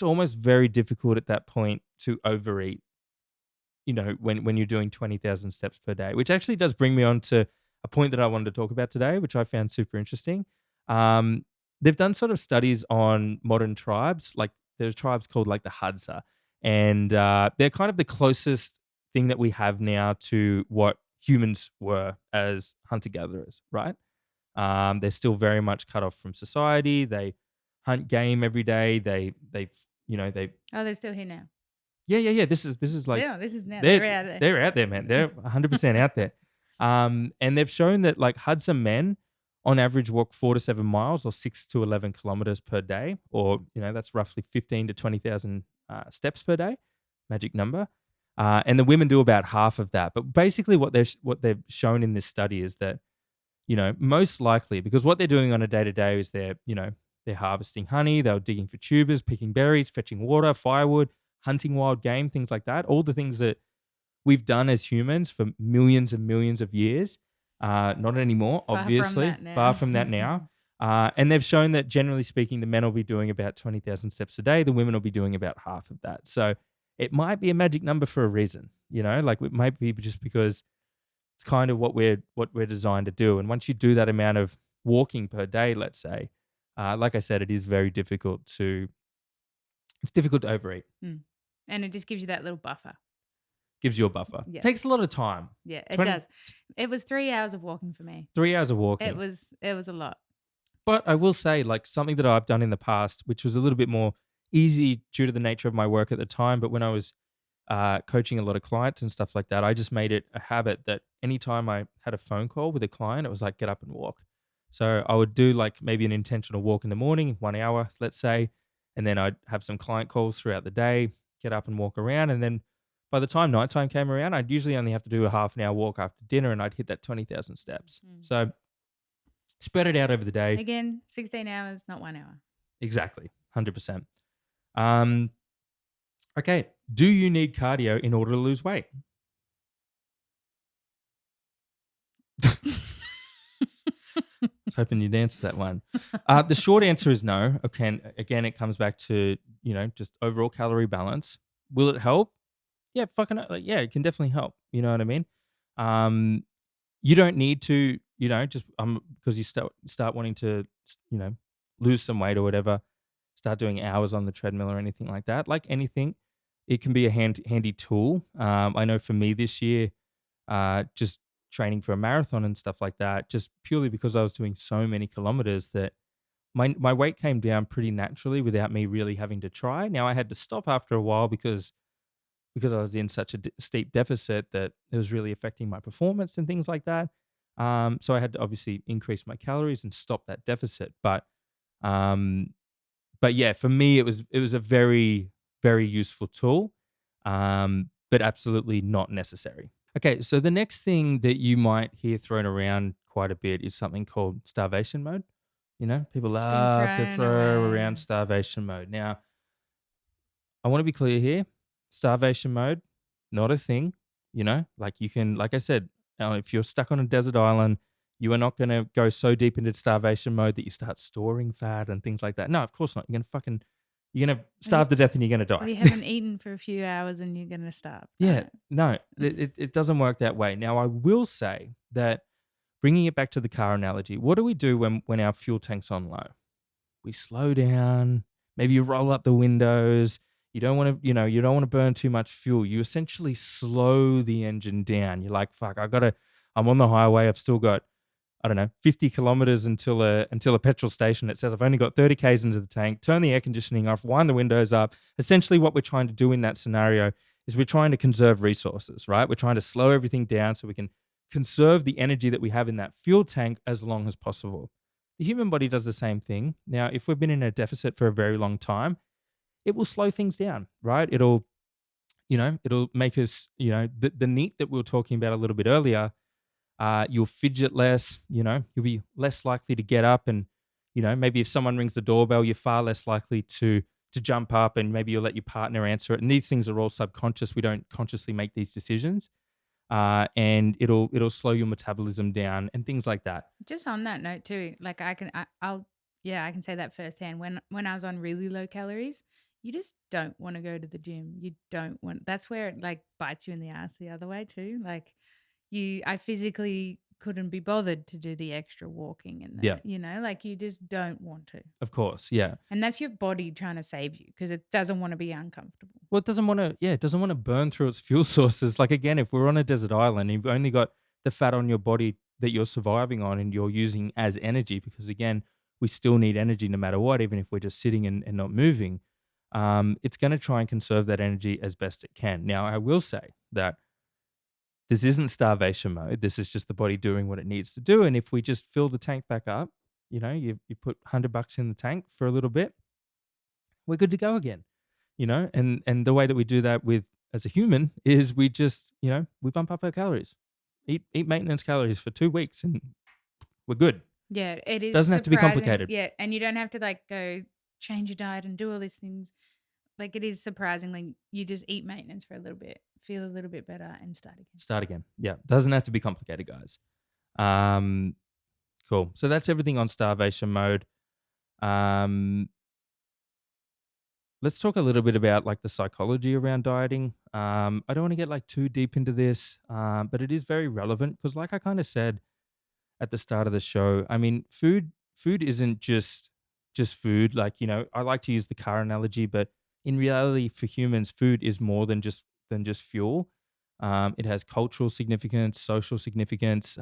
almost very difficult at that point to overeat. When you're doing 20,000 steps per day, which actually does bring me on to a point that I wanted to talk about today, which I found super interesting. They've done sort of studies on modern tribes, like there are tribes called like the Hadza, and they're kind of the closest thing that we have now to what humans were as hunter-gatherers, right? They're still very much cut off from society. They hunt game every day. They Oh, they're still here now. yeah. This is like Yeah, this is now. they're They're out there. they're out there, man. They're 100% out there. And they've shown that like Hudson men on average walk 4 to 7 miles or 6 to 11 kilometers per day, or that's roughly 15 to 20,000 steps per day, magic number. And the women do about half of that. But basically, what they've shown in this study is that most likely, because what they're doing on a day to day is they're harvesting honey, they're digging for tubers, picking berries, fetching water, firewood, hunting wild game, things like that. All the things that we've done as humans for millions and millions of years. Not anymore, obviously. Far from that now. And they've shown that generally speaking, the men will be doing about 20,000 steps a day. The women will be doing about half of that. So it might be a magic number for a reason, like it might be just because it's kind of what we're designed to do. And once you do that amount of walking per day, let's say, like I said, it is very difficult to overeat. And it just gives you that little buffer. Gives you a buffer. Yeah. Takes a lot of time. Yeah, it does. It was 3 hours of walking for me. 3 hours of walking. It was a lot. But I will say, like something that I've done in the past, which was a little bit more easy due to the nature of my work at the time, but when I was coaching a lot of clients and stuff like that, I just made it a habit that anytime I had a phone call with a client, it was like, get up and walk. So I would do like maybe an intentional walk in the morning, 1 hour, let's say, and then I'd have some client calls throughout the day, get up and walk around. And then by the time nighttime came around, I'd usually only have to do a half an hour walk after dinner and I'd hit that 20,000 steps. So spread it out over the day. Again, 16 hours, not 1 hour. Exactly, 100%. Okay, do you need cardio in order to lose weight? I was hoping you'd answer that one. The short answer is no. Okay, again, it comes back to, just overall calorie balance. Will it help? Yeah, yeah, it can definitely help. You know what I mean? You don't need to, just because you start wanting to, lose some weight or whatever, start doing hours on the treadmill or anything like that. Like anything, it can be a handy tool. I know for me this year, just training for a marathon and stuff like that, just purely because I was doing so many kilometers that my weight came down pretty naturally without me really having to try. Now I had to stop after a while because I was in such a steep deficit that it was really affecting my performance and things like that. So I had to obviously increase my calories and stop that deficit. But yeah, for me it was a very, very useful tool, but absolutely not necessary. Okay, so the next thing that you might hear thrown around quite a bit is something called starvation mode. People love to throw around starvation mode. Now, I want to be clear here. Starvation mode, not a thing. Like you can, like I said, if you're stuck on a desert island, you are not going to go so deep into starvation mode that you start storing fat and things like that. No, of course not. You're going to fucking You're gonna Well, you starve to death and you're gonna well, die. you haven't eaten for a few hours and you're gonna starve. Yeah, No. no, it doesn't work that way. Now, I will say that bringing it back to the car analogy, what do we do when our fuel tank's on low? We slow down. Maybe you roll up the windows. You don't want to, you don't want to burn too much fuel. You essentially slow the engine down. You're like, fuck, I'm on the highway. I've still got, I don't know, 50 kilometers until a petrol station that says I've only got 30 Ks into the tank. Turn the air conditioning off, wind the windows up. Essentially, what we're trying to do in that scenario is we're trying to conserve resources, right? We're trying to slow everything down so we can conserve the energy that we have in that fuel tank as long as possible. The human body does the same thing. Now, if we've been in a deficit for a very long time, it will slow things down, right? It'll make us, the NEAT that we were talking about a little bit earlier. You'll fidget less, you'll be less likely to get up, and, maybe if someone rings the doorbell, you're far less likely to jump up, and maybe you'll let your partner answer it. And these things are all subconscious. We don't consciously make these decisions. And it'll slow your metabolism down and things like that. Just on that note too, like I'll yeah, I can say that firsthand. When I was on really low calories, you just don't want to go to the gym. You don't want that's where it like bites you in the ass the other way too. Like I physically couldn't be bothered to do the extra walking and Yeah, like you just don't want to. of course. Yeah. And that's your body trying to save you because it doesn't want to be uncomfortable. Well, it doesn't want to burn through its fuel sources. Like, again, if we're on a desert island, you've only got the fat on your body that you're surviving on and you're using as energy, because again, we still need energy no matter what, even if we're just sitting and not moving. It's going to try and conserve that energy as best it can. Now, I will say that this isn't starvation mode. This is just the body doing what it needs to do. And if we just fill the tank back up, you put $100 in the tank for a little bit, we're good to go again. And the way that we do that with as a human is we just, we bump up our calories, eat maintenance calories for 2 weeks, and we're good. Yeah, it is Doesn't have to be surprising. complicated. Yeah, and you don't have to like go change your diet and do all these things. Like it is surprisingly, you just eat maintenance for a little bit, feel a little bit better, and start again. Start again. Yeah, doesn't have to be complicated, guys. Um, cool. So that's everything on starvation mode. Let's talk a little bit about like the psychology around dieting. I don't want to get like too deep into this, but it is very relevant because, like I kind of said at the start of the show, I mean, food isn't just food. Like, I like to use the car analogy, but in reality, for humans, food is more than just fuel. It has cultural significance, social significance.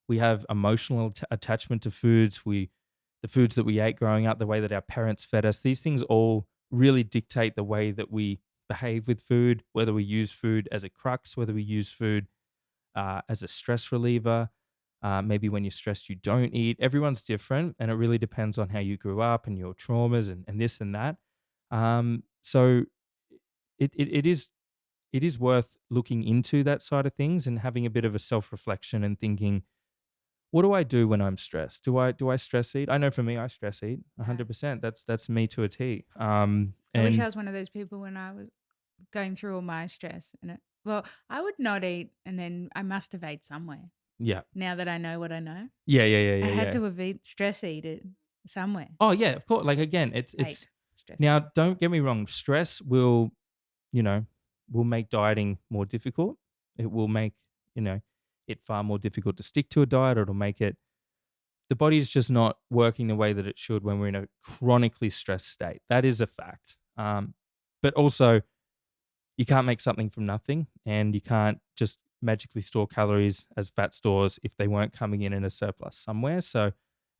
We have emotional attachment to foods. The foods that we ate growing up, the way that our parents fed us. These things all really dictate the way that we behave with food, whether we use food as a crux, whether we use food as a stress reliever. Maybe when you're stressed, you don't eat. Everyone's different, and it really depends on how you grew up and your traumas and this and that. So it is worth looking into that side of things and having a bit of a self reflection and thinking, what do I do when I'm stressed? Do I stress eat? I know for me, I stress eat Yeah. 100%. That's me to a T. I wish I And was one of those people when I was going through all my stress well, I would not eat and then I must have ate somewhere. yeah, Now that I know what I know, yeah, yeah, yeah, I yeah, had yeah. to have stress eaten somewhere. Oh yeah, of course. Like, again, it's Ate stress now. eaten. Don't get me wrong. Stress you know, will make dieting more difficult. It will make you know it far more difficult to stick to a diet, or it'll make it the body is just not working the way that it should when we're in a chronically stressed state. That is a fact. But also, you can't make something from nothing, and you can't just magically store calories as fat stores if they weren't coming in a surplus somewhere. So,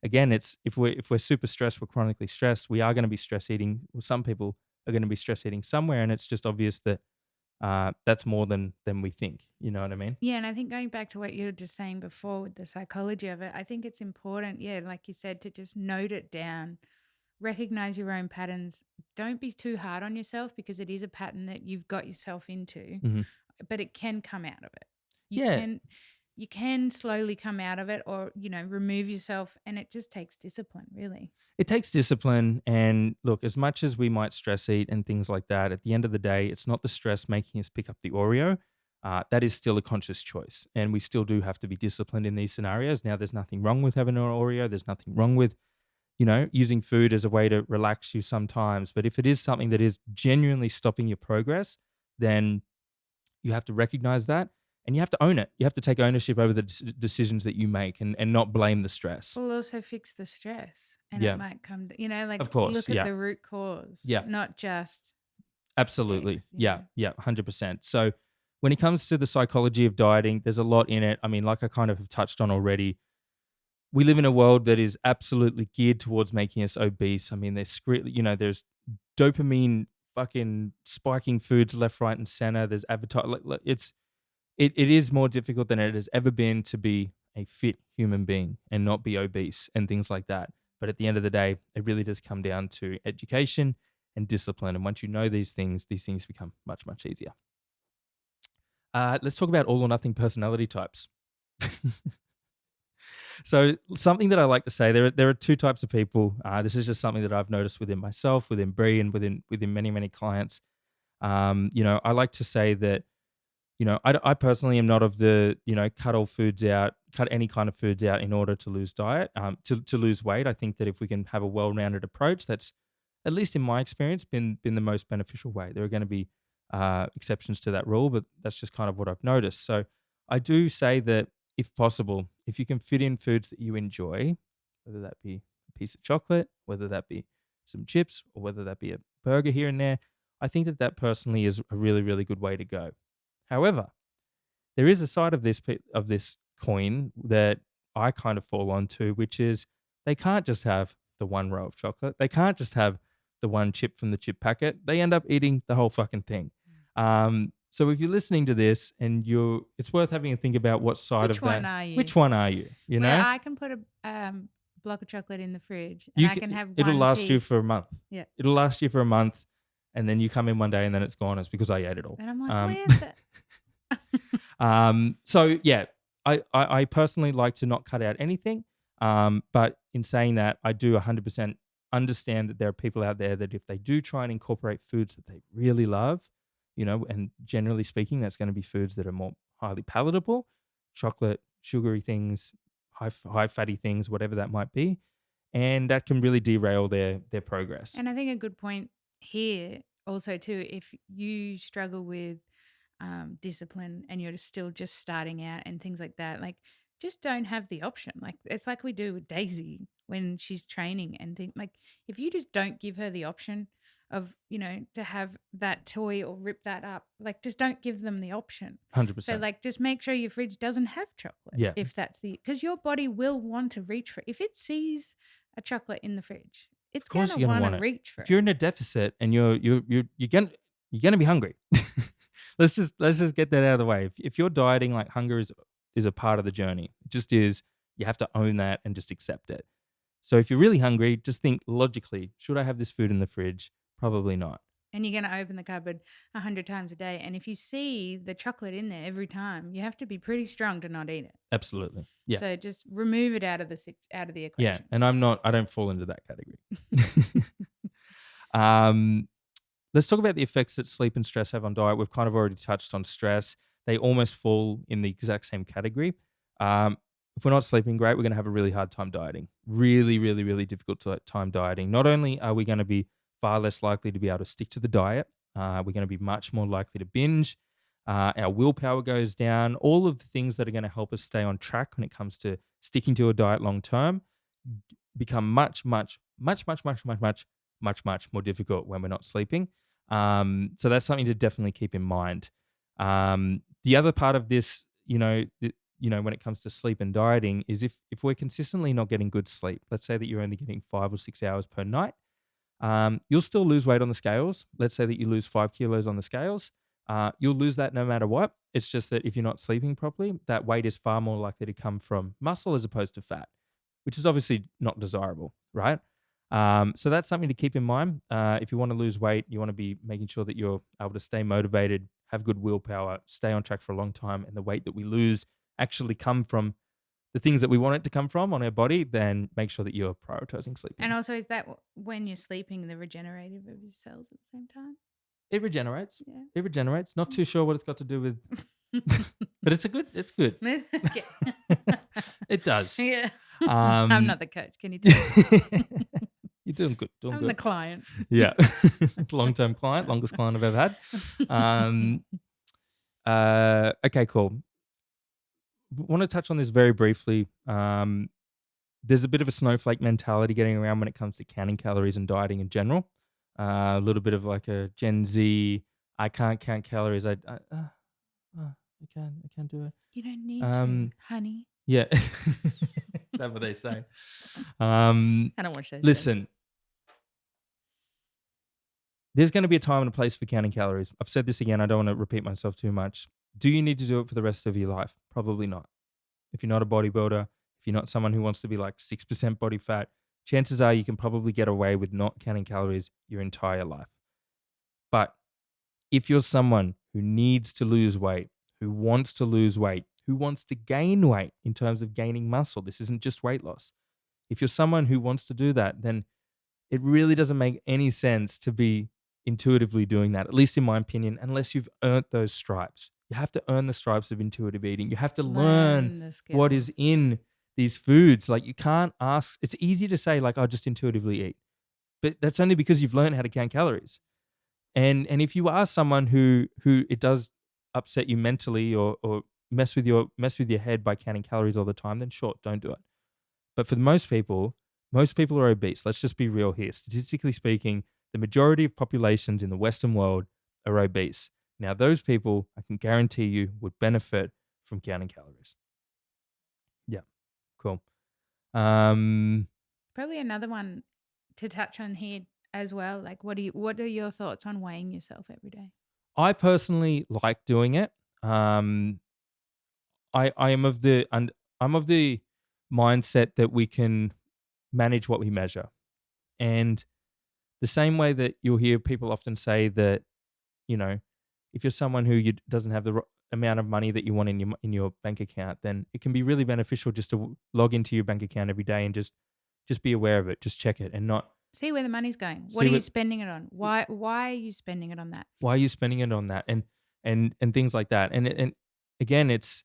again, it's if we're super stressed, we're chronically stressed, we are going to be stress eating. Well, some people are going to be stress eating somewhere, and it's just obvious that that's more than we think. You know what I mean? Yeah, and I think going back to what you were just saying before with the psychology of it, I think it's important, yeah, like you said, to just note it down, recognize your own patterns. Don't be too hard on yourself because it is a pattern that you've got yourself into, Hmm. but it can come out of it. You Yeah, can you can slowly come out of it or, remove yourself and it just takes discipline, really. it takes discipline. And look, as much as we might stress eat and things like that, at the end of the day, it's not the stress making us pick up the Oreo. That is still a conscious choice. And we still do have to be disciplined in these scenarios. Now, there's nothing wrong with having an Oreo. There's nothing wrong with, using food as a way to relax you sometimes. But if it is something that is genuinely stopping your progress, then you have to recognize that and you have to own it. You have to take ownership over the decisions that you make and not blame the stress. Will also fix the stress, and it Yeah, might come, like of course. look at Yeah, the root cause, yeah, not just absolutely. X, Yeah, yeah, 100%. So when it comes to the psychology of dieting, there's a lot in it. I mean, like I kind of have touched on already, we live in a world that is absolutely geared towards making us obese. I mean, there's dopamine fucking spiking foods left, right, and center. There's advertise. It is more difficult than it has ever been to be a fit human being and not be obese and things like that. But at the end of the day, it really does come down to education and discipline. And once you know these things become much, much easier. Let's talk about all or nothing personality types. So something that I like to say, there are two types of people. This is just something that I've noticed within myself, within Brie, and within many, many clients. I like to say that, I personally am not of the, cut any kind of foods out in order to lose to lose weight. I think that if we can have a well-rounded approach, that's, at least in my experience, been the most beneficial way. There are going to be exceptions to that rule, but that's just kind of what I've noticed. So I do say that if possible, if you can fit in foods that you enjoy, whether that be a piece of chocolate, whether that be some chips, or whether that be a burger here and there, I think that personally is a really, really good way to go. However, there is a side of this coin that I kind of fall onto, which is they can't just have the one row of chocolate. They can't just have the one chip from the chip packet. They end up eating the whole fucking thing. So if you're listening to this and it's worth having a think about what side which of that. one are you? Which one are you? You Where know, I can put a block of chocolate in the fridge, and I can have it'll one last you piece. for a month. Yeah. It'll last you for a month, and then you come in one day and then it's gone. It's because I ate it all. And I'm like, where's it? So yeah, I personally like to not cut out anything. But in saying that, I do 100% understand that there are people out there that if they do try and incorporate foods that they really love, and generally speaking, that's going to be foods that are more highly palatable, chocolate, sugary things, high fatty things, whatever that might be, and that can really derail their progress. And I think a good point here also too, if you struggle with discipline and you're still just starting out and things like that, like just don't have the option. Like it's like we do with Daisy when she's training and think like if you just don't give her the option of to have that toy or rip that up, like just don't give them the option. 100%. So like just make sure your fridge doesn't have chocolate. Yeah. If that's because your body will want to reach for if it sees a chocolate in the fridge, it's Of course gonna you're gonna want want to it. reach for If you're it. in a deficit and you're gonna be hungry. let's just get that out of the way. If you're dieting, like hunger is a part of the journey. It just is. You have to own that and just accept it. So if you're really hungry, just think logically, should I have this food in the fridge? Probably not. And you're going to open the cupboard 100 times a day. And if you see the chocolate in there every time, you have to be pretty strong to not eat it. Absolutely. Yeah. So just remove it out of the Yeah. equation. And I don't fall into that category. Let's talk about the effects that sleep and stress have on diet. We've kind of already touched on stress. They almost fall in the exact same category. If we're not sleeping great, we're going to have a really hard time dieting. Really, really, really difficult time dieting. Not only are we going to be far less likely to be able to stick to the diet, we're going to be much more likely to binge. Our willpower goes down. All of the things that are going to help us stay on track when it comes to sticking to a diet long term become much, much, much, much, much, much, much, much, much more difficult when we're not sleeping. So that's something to definitely keep in mind. The other part of this, when it comes to sleep and dieting is if we're consistently not getting good sleep, let's say that you're only getting 5 or 6 hours per night, you'll still lose weight on the scales. Let's say that you lose 5 kilos on the scales. You'll lose that no matter what. It's just that if you're not sleeping properly, that weight is far more likely to come from muscle as opposed to fat, which is obviously not desirable, right? So that's something to keep in mind. If you want to lose weight, you want to be making sure that you're able to stay motivated, have good willpower, stay on track for a long time, and the weight that we lose actually come from the things that we want it to come from on our body, then make sure that you're prioritizing sleeping. And also, is that when you're sleeping, the regenerative of your cells at the same time? It regenerates. Yeah. It regenerates. Not too sure what it's got to do with, but it's good. Okay. It does. Yeah. I'm Um, not the coach. Can you tell? you're doing good, doing I'm the good. client. Yeah. Long-term client, longest client I've ever had. Um, okay, cool. Want to touch on this very briefly. There's a bit of a snowflake mentality getting around when it comes to counting calories and dieting in general. A little bit of like a Gen Z, I can't count calories. I can't do it. You don't need to, Um, honey. yeah. Is that what they say? Um, I don't watch those shows. listen, there's going to be a time and a place for counting calories. I've said this again. I don't want to repeat myself too much. Do you need to do it for the rest of your life? Probably not. If you're not a bodybuilder, if you're not someone who wants to be like 6% body fat, chances are you can probably get away with not counting calories your entire life. But if you're someone who needs to lose weight, who wants to lose weight, who wants to gain weight in terms of gaining muscle, this isn't just weight loss. If you're someone who wants to do that, then it really doesn't make any sense to be intuitively doing that, at least in my opinion, unless you've earned those stripes. You have to earn the stripes of intuitive eating. You have to learn Learn the what is skills. in these foods. Like you can't ask, it's easy to say, like, oh, just intuitively eat. But that's only because you've learned how to count calories. And if you are someone who it does upset you mentally or mess with your head by counting calories all the time, then sure, don't do it. But for most people are obese. Let's just be real here. Statistically speaking, the majority of populations in the Western world are obese. Now, those people, I can guarantee you, would benefit from counting calories. Yeah, cool. Um, Probably another one to touch on here as well. Like, what are your thoughts on weighing yourself every day? I personally like doing it. I am of the and I'm of the mindset that we can manage what we measure. And the same way that you'll hear people often say that, you know, if you're someone who doesn't have the amount of money that you want in your bank account, then it can be really beneficial just to log into your bank account every day and just be aware of it, just check it, and not See where the money's going. What see are you what spending it on? Why are you spending it on that? why are you spending it on that, and things like that. And again, it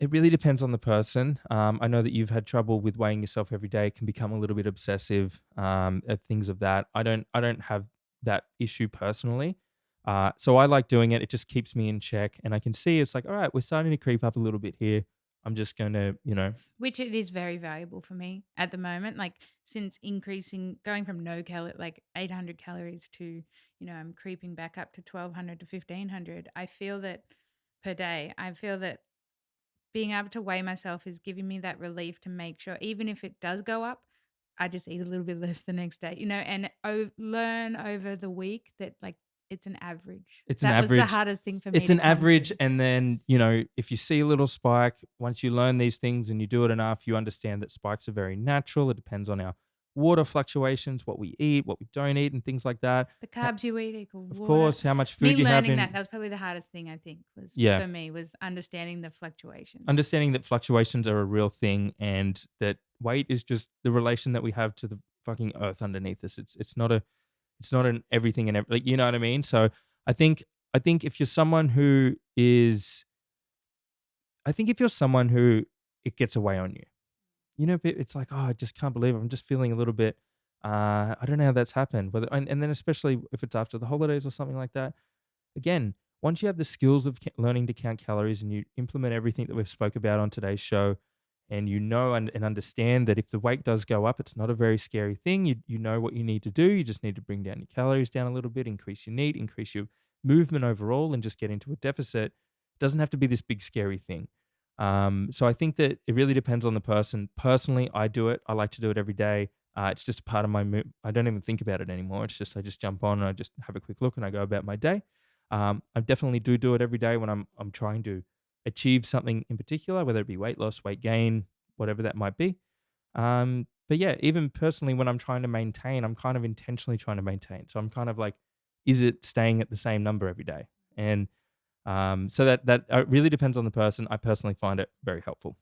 really depends on the person. I know that you've had trouble with weighing yourself every day. It can become a little bit obsessive, at things of that. I don't have that issue personally. So I like doing it. It just keeps me in check, and I can see it's like, all right, we're starting to creep up a little bit here. I'm just going to, Which it is very valuable for me at the moment. Like since going from no like 800 calories to, I'm creeping back up to 1200 to 1500. I feel that per day, I feel that being able to weigh myself is giving me that relief to make sure, even if it does go up, I just eat a little bit less the next day, and learn over the week that like it's an average. it's an That was the average. hardest thing for me It's to an come average, to. and then if you see a little spike, once you learn these things and you do it enough, you understand that spikes are very natural. It depends on our water fluctuations, what we eat, what we don't eat, and things like that. The carbs you eat equal Of water. course, how much Me food you have learning that in. that was probably the hardest thing I think was Yeah, for me was understanding the fluctuations. understanding that fluctuations are a real thing, and that weight is just the relation that we have to the fucking earth underneath us. It's not an everything and like, you know what I mean. So I think I think if you're someone who is I think if you're someone who it gets away on you, it's like, oh, I just can't believe it. I'm just feeling a little bit. I don't know how that's happened. Whether and then especially if it's after the holidays or something like that. Again, once you have the skills of learning to count calories and you implement everything that we've spoke about on today's show, and and understand that if the weight does go up, it's not a very scary thing. You know what you need to do. You just need to bring down your calories down a little bit, increase your NEAT, increase your movement overall, and just get into a deficit. It doesn't have to be this big scary thing. So I think that it really depends on the person. Personally, I do it. I like to do it every day. It's just a part of my mood. I don't even think about it anymore. It's just I just jump on and I just have a quick look and I go about my day. I definitely do it every day when I'm trying to achieve something in particular, whether it be weight loss, weight gain, whatever that might be. But yeah, even personally, when I'm trying to maintain, I'm kind of intentionally trying to maintain. So I'm kind of like, is it staying at the same number every day? And so that really depends on the person. I personally find it very helpful.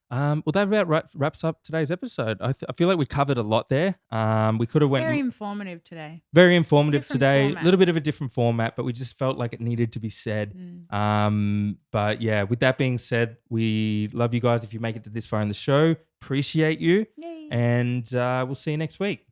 Well, that about wraps up today's episode. I feel like we covered a lot there. We could have Very went informative today. very informative Different today. A format. little bit of a different format, but we just felt like it needed to be said. But yeah, with that being said, we love you guys. If you make it to this far in the show, appreciate you, Yay. and we'll see you next week.